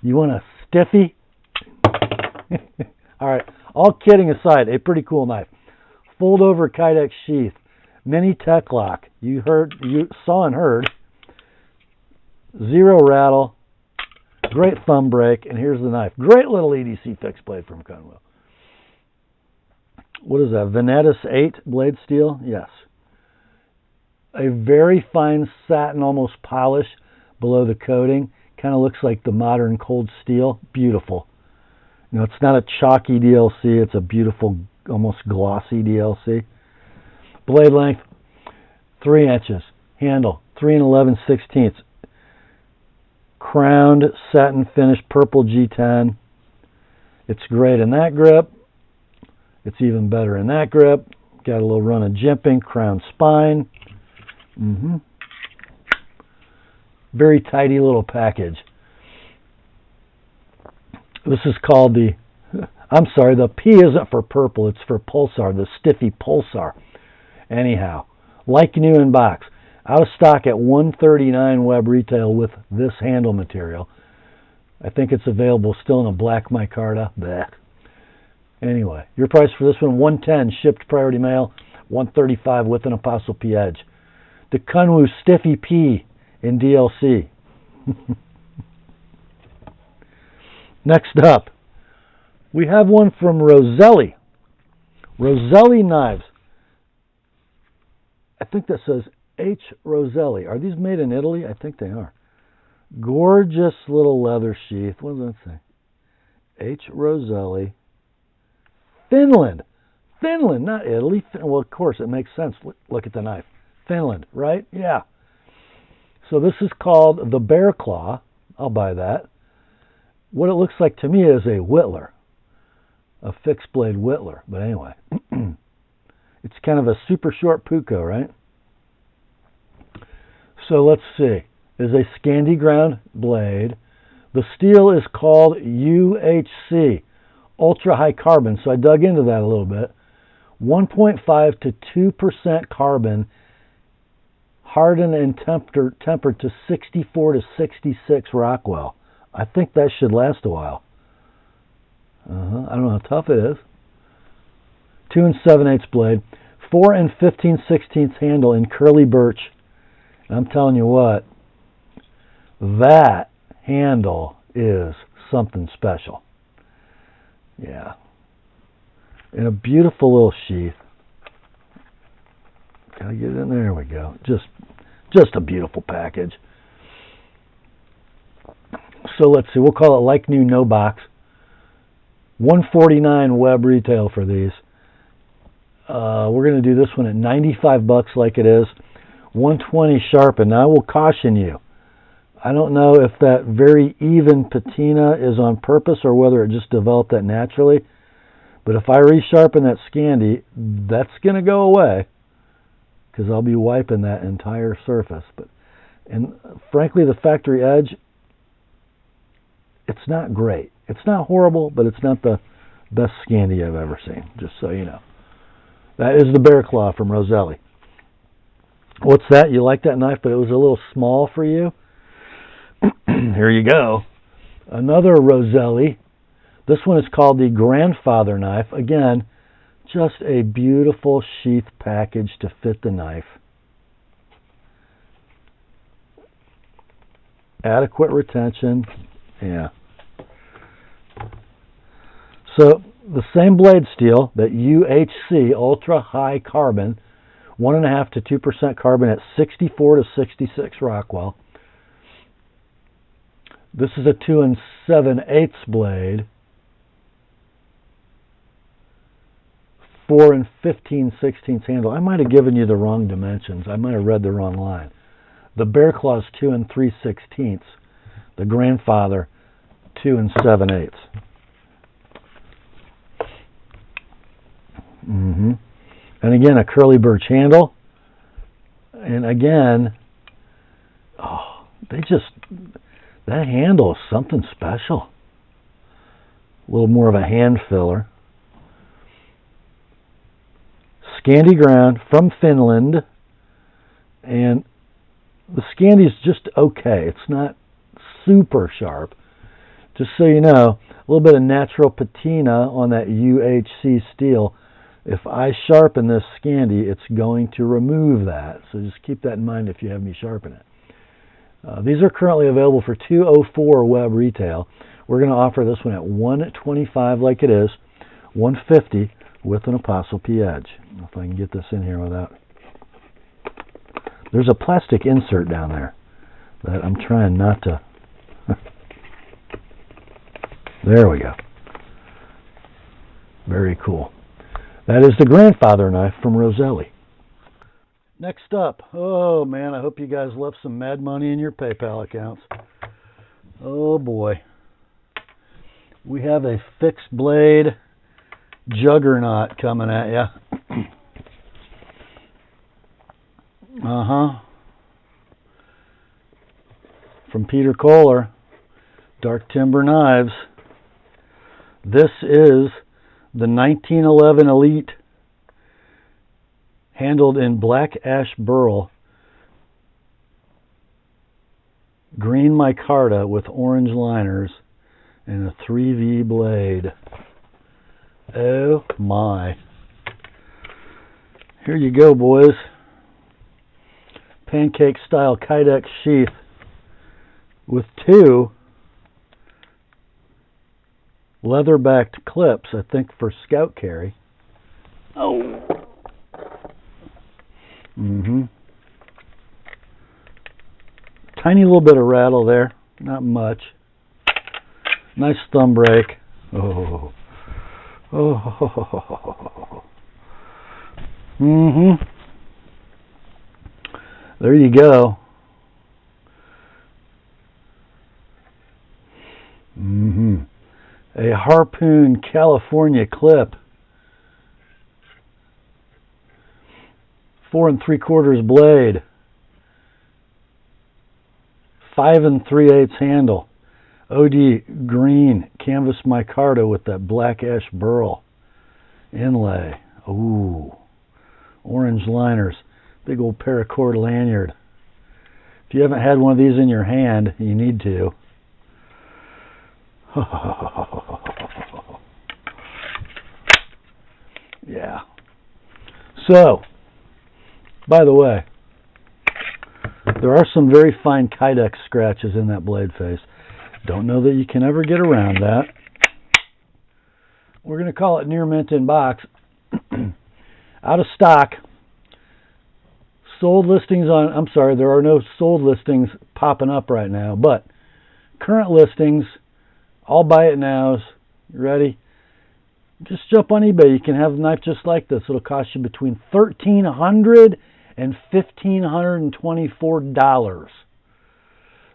you want a stiffy? All right, all kidding aside, a pretty cool knife. Fold over Kydex sheath, mini tech lock. You saw and heard. Zero rattle, great thumb break, and here's the knife. Great little EDC fixed blade from Kunwu. What is that? Venetus 8 blade steel? Yes. A very fine satin, almost polish below the coating. Kind of looks like the modern cold steel. Beautiful. You know, it's not a chalky DLC. It's a beautiful, almost glossy DLC. Blade length, 3 inches. Handle, 3 11/16. Crowned satin finish, purple G10. It's great in that grip. It's even better in that grip. Got a little run of jimping, crown spine. Very tidy little package. This is called the P isn't for purple, it's for Pulsar, the Stiffy Pulsar. Anyhow, like new in box. Out of stock at $139 web retail with this handle material. I think it's available still in a black micarta. Blech. Anyway, your price for this one, $110 shipped priority mail, $135 with an Apostle P edge. The Kunwu Stiffy P in DLC. Next up, we have one from Roselli. Roselli Knives. I think that says H. Roselli. Are these made in Italy? I think they are. Gorgeous little leather sheath. What does that say? H. Roselli. Finland. Finland, not Italy. Well, of course, it makes sense. Look at the knife. Finland, right? Yeah. So this is called the Bear Claw. I'll buy that. What it looks like to me is a whittler. A fixed blade whittler. But anyway. It's kind of a super short puko, right? So let's see. It's a Scandi ground blade. The steel is called UHC. Ultra high carbon, so I dug into that a little bit. 1.5 to 2% carbon, hardened and tempered to 64 to 66 Rockwell. I think that should last a while. I don't know how tough it is. 2 7/8 blade, 4 15/16 handle in curly birch. And I'm telling you what, that handle is something special. Yeah. In a beautiful little sheath. Gotta get it in there. There we go. Just a beautiful package. So let's see. We'll call it like new, no box. $149 web retail for these. We're going to do this one at $95 like it is. $120 sharpened. Now I will caution you. I don't know if that very even patina is on purpose or whether it just developed that naturally. But if I resharpen that Scandi, that's going to go away because I'll be wiping that entire surface. And frankly, the factory edge, it's not great. It's not horrible, but it's not the best Scandi I've ever seen, just so you know. That is the Bear Claw from Roselli. What's that? You like that knife, but it was a little small for you? Here you go. Another Roselli. This one is called the Grandfather Knife. Again, just a beautiful sheath package to fit the knife. Adequate retention. Yeah. So, the same blade steel, that UHC, ultra high carbon, 1.5 to 2% carbon at 64 to 66 Rockwell. This is a 2 7/8 blade. 4 15/16 handle. I might have given you the wrong dimensions. I might have read the wrong line. The Bear Claw is 2 3/16. The Grandfather, 2 7/8. And again, a curly birch handle. And again, that handle is something special. A little more of a hand filler. Scandi ground from Finland. And the Scandi is just okay. It's not super sharp. Just so you know, a little bit of natural patina on that UHC steel. If I sharpen this Scandi, it's going to remove that. So just keep that in mind if you have me sharpen it. These are currently available for $204 web retail. We're going to offer this one at $125 like it is, $150 with an Apostle P edge. If I can get this in here without... There's a plastic insert down there that I'm trying not to... There we go. Very cool. That is the Grandfather Knife from Roselli. Next up, oh man, I hope you guys left some mad money in your PayPal accounts. Oh boy. We have a fixed blade juggernaut coming at you. From Peter Kohler, Dark Timber Knives. This is the 1911 Elite, handled in black ash burl, green micarta with orange liners, and a 3V blade. Oh my. Here you go, boys. Pancake style Kydex sheath with 2 leather-backed clips, I think for scout carry. Oh. Tiny little bit of rattle there, not much. Nice thumb break. Oh. There you go. A Harpoon California clip. 4 3/4 blade. 5 3/8 handle. OD green canvas micarta with that black ash burl inlay. Ooh. Orange liners. Big old paracord lanyard. If you haven't had one of these in your hand, you need to. Yeah. So, by the way, there are some very fine Kydex scratches in that blade face. Don't know that you can ever get around that. We're going to call it near mint in box. Out of stock. Sold listings on, I'm sorry, there are no sold listings popping up right now, but current listings, all buy it nows. You ready? just jump on eBay. You can have a knife just like this. It'll cost you between $1,300 and $1,524.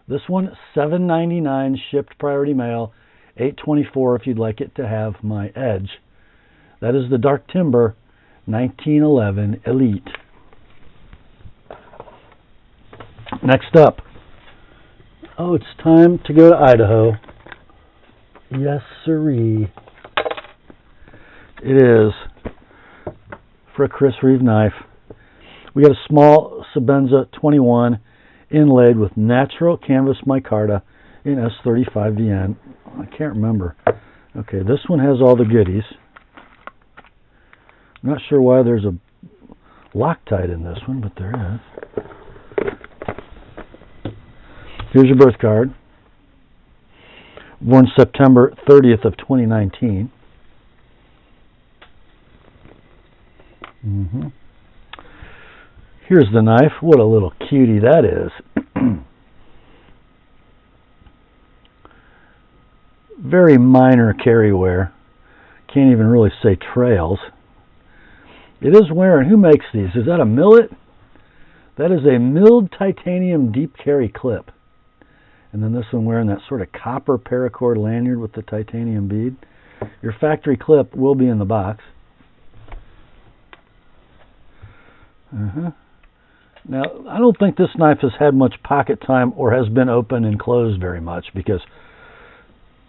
This one, $7.99, shipped priority mail, $8.24 if you'd like it to have my edge. That is the Dark Timber 1911 Elite. Next up, oh, it's time to go to Idaho. Yes, sirree. It is for a Chris Reeve knife. We got a small Sebenza 21 inlaid with natural canvas micarta in S35VN. I can't remember. Okay, this one has all the goodies. I'm not sure why there's a Loctite in this one, but there is. Here's your birth card. Born September 30th of 2019. Here's the knife. What a little cutie that is. Very minor carry wear. Can't even really say trails. It is wearing, who makes these? Is that a millet? That is a milled titanium deep carry clip. And then this one wearing that sort of copper paracord lanyard with the titanium bead. Your factory clip will be in the box. Now, I don't think this knife has had much pocket time or has been open and closed very much because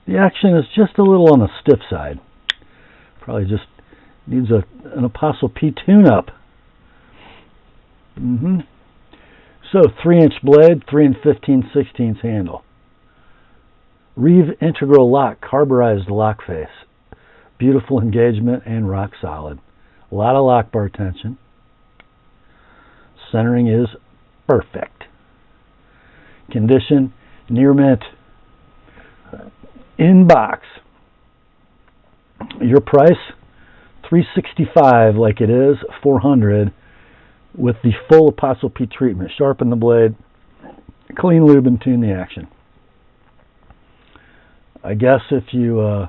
the action is just a little on the stiff side. Probably just needs an Apostle P tune-up. So, 3-inch blade, 3 15/16 handle. Reeve integral lock, carburized lock face. Beautiful engagement and rock solid. A lot of lock bar tension. Centering is perfect. Condition, near mint. In box. Your price, $365 like it is, $400 with the full Apostle P treatment. Sharpen the blade, clean lube, and tune the action. I guess if you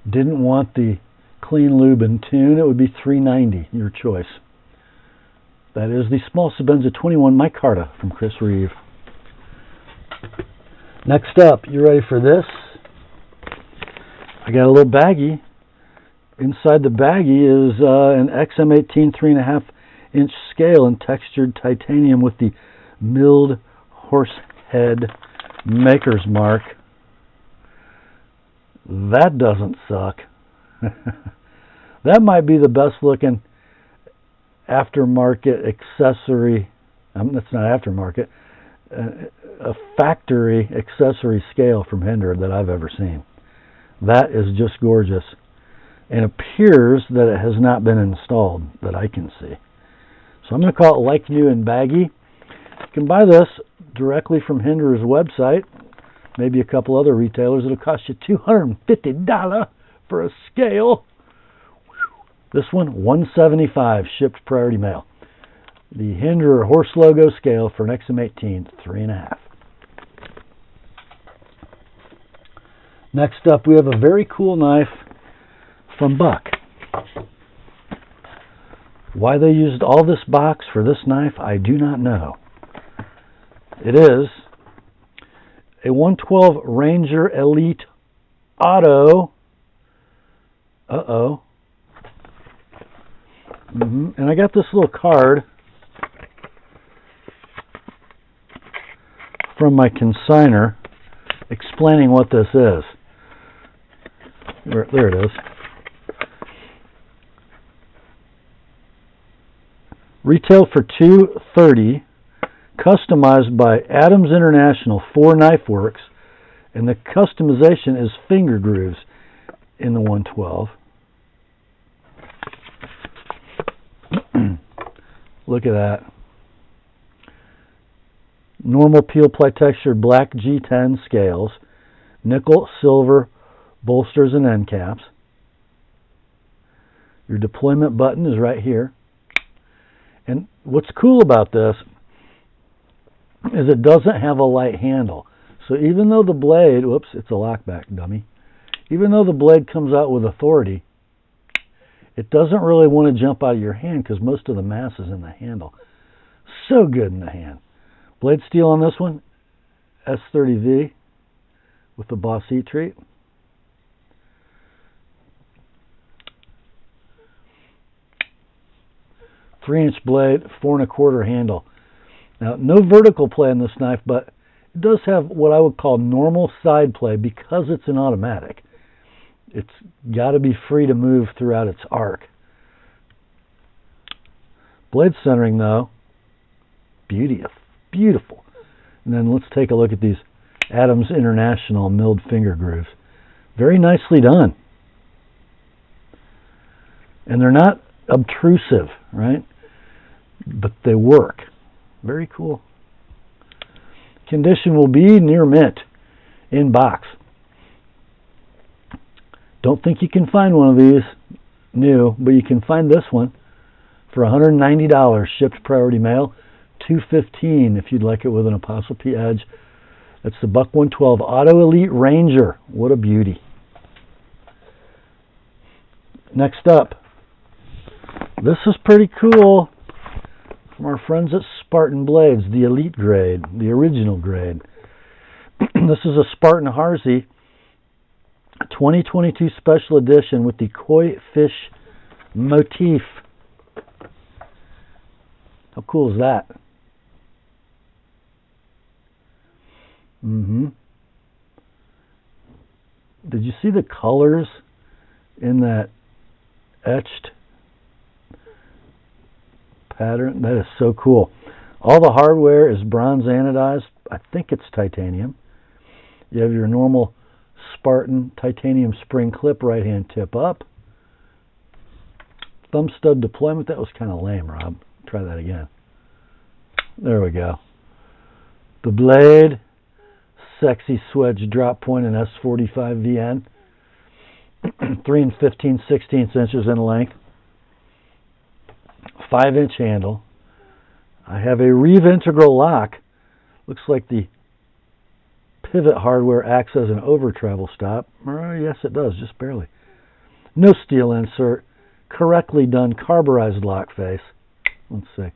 didn't want the clean lube and tune, it would be $390, your choice. That is the small Sebenza 21 micarta from Chris Reeve. Next up, you ready for this? I got a little baggie. Inside the baggie is an XM18 3.5-inch scale and textured titanium with the milled horsehead maker's mark. That doesn't suck. That might be the best looking aftermarket accessory. That's not aftermarket. A factory accessory scale from Hinder that I've ever seen. That is just gorgeous. And appears that it has not been installed that I can see. So I'm going to call it like new and baggy. You can buy this directly from Hinder's website. Maybe a couple other retailers. It'll cost you $250 for a scale. This one, $175, shipped priority mail. The Hinder horse logo scale for an XM18 3.5. Next up, we have a very cool knife from Buck. Why they used all this box for this knife, I do not know. It is a 112 Ranger Elite Auto. And I got this little card from my consignor explaining what this is. There it is. Retailed for $230, customized by Adams International for Knife Works, and the customization is finger grooves in the 112. Look at that. Normal peel ply texture black G10 scales, nickel, silver bolsters and end caps. Your deployment button is right here. And what's cool about this is it doesn't have a light handle. So even though the blade, whoops, it's a lockback dummy. Even though the blade comes out with authority, It doesn't really want to jump out of your hand because most of the mass is in the handle. So good in the hand. Blade steel on this one, S30V with the Boss Heat Treat. Three-inch blade, 4 1/4 handle. Now, no vertical play on this knife, but it does have what I would call normal side play because it's an automatic. It's got to be free to move throughout its arc. Blade centering, though, beautiful. And then let's take a look at these Adams International milled finger grooves. Very nicely done. And they're not obtrusive, right? But they work. Very cool. Condition will be near mint in box. Don't think you can find one of these new, but you can find this one for $190 shipped priority mail, $215 if you'd like it with an Apostle P edge. That's the Buck 112 Auto Elite Ranger. What a beauty. Next up, this is pretty cool. From our friends at Spartan Blades, the Elite grade, the original grade. This is a Spartan Harsey 2022 special edition with the koi fish motif. How cool is that? Did you see the colors in that etched pattern? That is so cool. All the hardware is bronze anodized. I think it's titanium. You have your normal Spartan titanium spring clip, right hand tip up. Thumb stud deployment. That was kind of lame, Rob. Try that again. There we go. The blade, sexy swedge drop point in S45 VN. 3 15/16 inches in length. 5-inch handle. I have a Reeve integral lock. Looks like the pivot hardware acts as an over travel stop. Yes, it does, just barely. No steel insert. Correctly done carburized lock face. Let's see.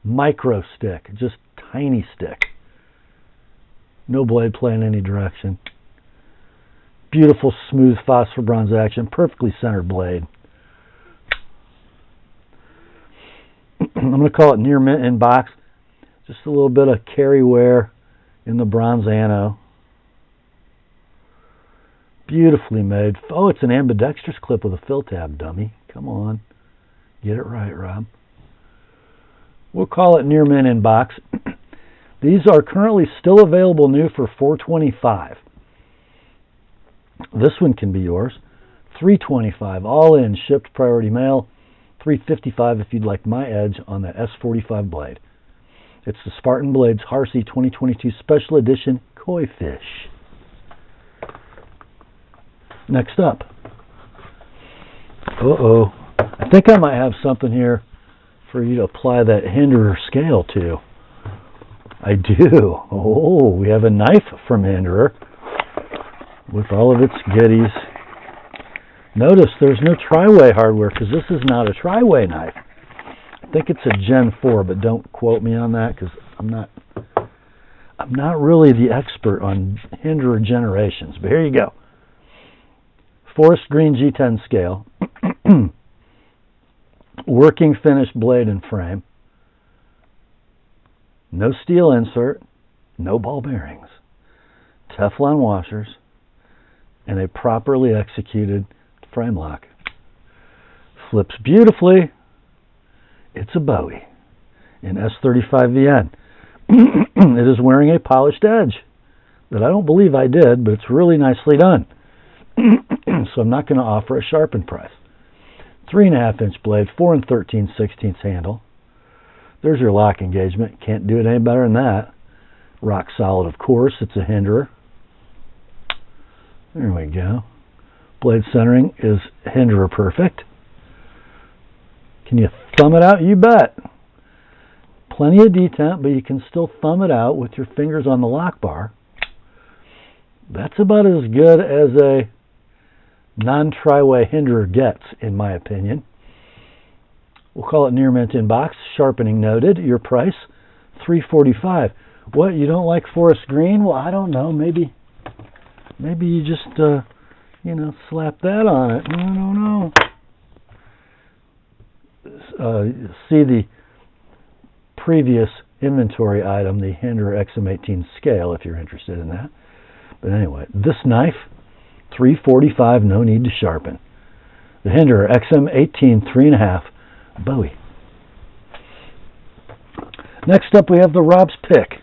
Micro stick, just tiny stick. No blade play in any direction. Beautiful smooth phosphor bronze action. Perfectly centered blade. I'm going to call it near mint in box. Just a little bit of carry wear in the bronze ano. Beautifully made. Oh, it's an ambidextrous clip with a fill tab, dummy. Come on. Get it right, Rob. We'll call it near mint in box. These are currently still available new for $425. This one can be yours. $325 all in, shipped priority mail. $355 if you'd like my edge on that S45 blade. It's the Spartan Blades Harsey 2022 Special Edition Koi Fish. Next up. I think I might have something here for you to apply that Hinderer scale to. I do. Oh, we have a knife from Hinderer with all of its goodies. Notice there's no tri-way hardware because this is not a tri-way knife. I think it's a Gen 4, but don't quote me on that because I'm not really the expert on Hinderer generations. But here you go. Forest green G10 scale. Working finished blade and frame. No steel insert. No ball bearings. Teflon washers. And a properly executed frame lock. Flips beautifully. It's a Bowie in S35VN. It is wearing a polished edge that I don't believe I did, but it's really nicely done. So I'm not going to offer a sharpened price. 3.5-inch blade, 4 13/16 handle. There's your lock engagement. Can't do it any better than that. Rock solid, of course. It's a Hinderer. There we go. Blade centering is Hinderer perfect. Can you thumb it out? You bet. Plenty of detent, but you can still thumb it out with your fingers on the lock bar. That's about as good as a non-tri-way hinderer gets, in my opinion. We'll call it near mint in box, sharpening noted. Your price, $3.45. What, you don't like forest green? Well, I don't know. Maybe you just slap that on it. I don't know. See the previous inventory item, the Hinderer XM18 scale, if you're interested in that. But anyway, this knife, $3.45, no need to sharpen. The Hinderer XM18 3.5 Bowie. Next up, we have the Rob's Pick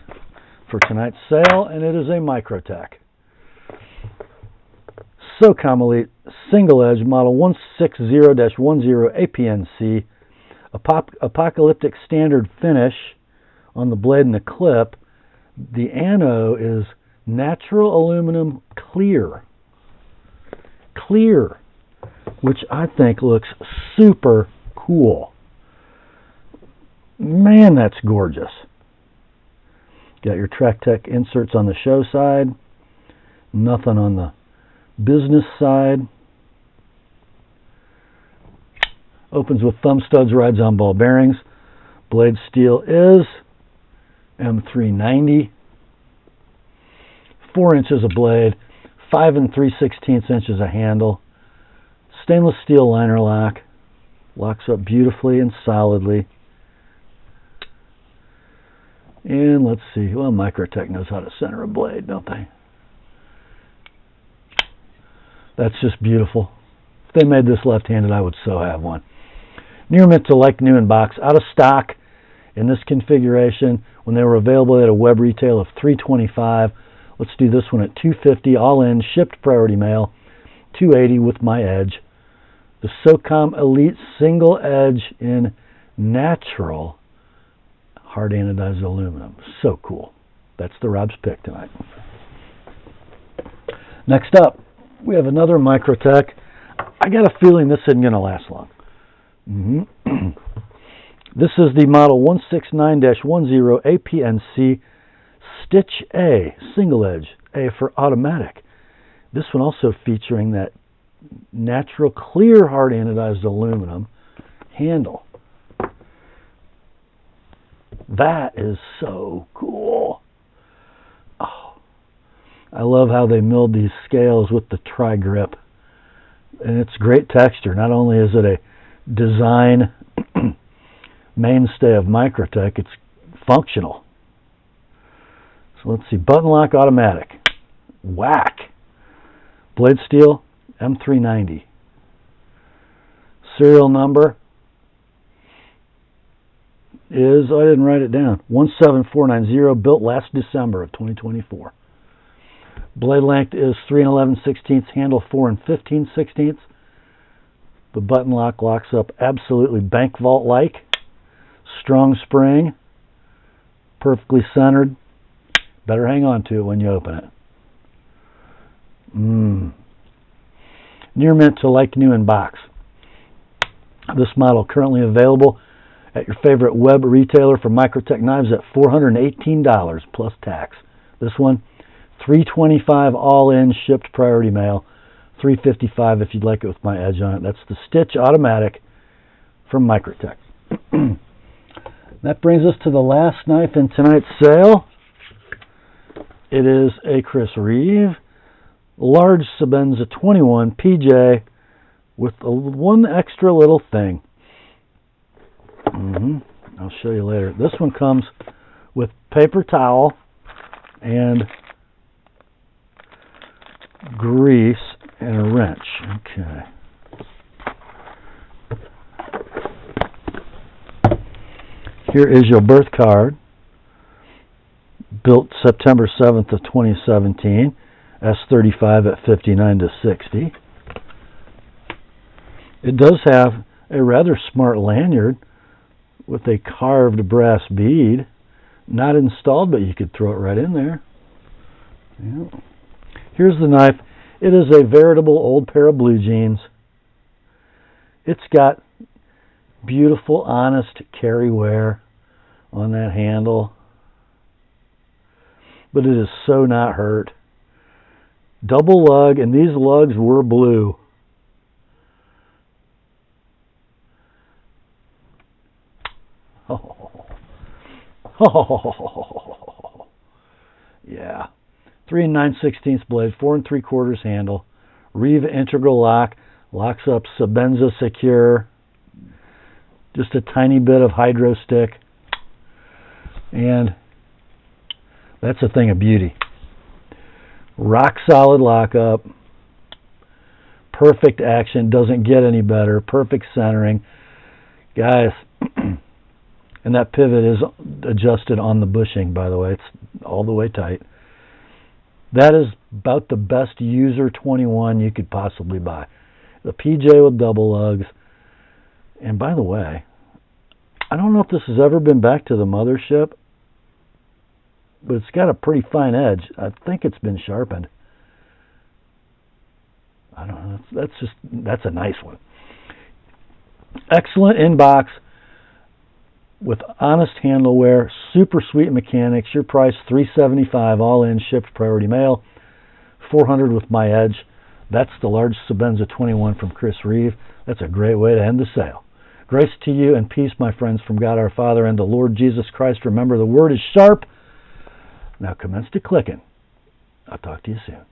for tonight's sale, and it is a Microtech. SOCOM Elite Single Edge Model 160-10 APNC, apocalyptic standard finish on the blade and the clip. The ano is natural aluminum clear, which I think looks super cool. Man, that's gorgeous. Got your TrackTech inserts on the show side, nothing on the business side. Opens with thumb studs, rides on ball bearings. Blade steel is M390. 4 inches of blade, 5 3/16 inches of handle. Stainless steel liner lock. Locks up beautifully and solidly. And let's see. Well, Microtech knows how to center a blade, don't they? That's just beautiful. If they made this left-handed, I would so have one. Near mint to like new in box. Out of stock in this configuration. When they were available, they had a web retail of $325. Let's do this one at $250, all in, shipped priority mail, $280 with my edge. The SOCOM Elite Single Edge in natural hard anodized aluminum. So cool. That's the Rob's Pick tonight. Next up, we have another Microtech. I got a feeling this isn't going to last long. This is the model 169-10 APNC Stitch A, single edge, A for automatic. This one also featuring that natural clear hard anodized aluminum handle. That is so cool. Oh, I love how they milled these scales with the tri-grip. And it's great texture. Not only is it a design mainstay of Microtech, it's functional. So let's see, button lock automatic. Whack. Blade steel, M390. Serial number is, I didn't write it down, 17490, built last December of 2024. Blade length is 3 11/16, handle 4 15/16. The button lock locks up absolutely bank vault-like. Strong spring, perfectly centered. Better hang on to it when you open it. Near mint to like new in box. This model currently available at your favorite web retailer for Microtech knives at $418 plus tax. This one, $325 all in, shipped priority mail. $355 if you'd like it with my edge on it. That's the Stitch Automatic from Microtech. That brings us to the last knife in tonight's sale. It is a Chris Reeve large Sebenza 21 PJ with one extra little thing. I'll show you later. This one comes with paper towel and grease and a wrench. Okay. Here is your birth card. Built September 7th of 2017. S35 at 59 to 60. It does have a rather smart lanyard with a carved brass bead. Not installed, but you could throw it right in there. Yeah. Here's the knife. It is a veritable old pair of blue jeans. It's got beautiful, honest carry wear on that handle. But it is so not hurt. Double lug, and these lugs were blue. Oh. Yeah. 3 9/16 blade, 4 3/4 handle, Reeve integral lock, locks up Sebenza secure, just a tiny bit of hydro stick, and that's a thing of beauty. Rock solid lockup, perfect action, doesn't get any better, perfect centering. Guys, and that pivot is adjusted on the bushing, by the way. It's all the way tight. That is about the best user 21 you could possibly buy. The PJ with double lugs. And by the way, I don't know if this has ever been back to the mothership, but it's got a pretty fine edge. I think it's been sharpened. I don't know. That's a nice one. Excellent inbox with honest handle wear, super sweet mechanics. Your price $375 all in, shipped priority mail. $400 with my edge. That's the large Sebenza 21 from Chris Reeve. That's a great way to end the sale. Grace to you and peace, my friends, from God our Father and the Lord Jesus Christ. Remember, the word is sharp. Now commence to clicking. I'll talk to you soon.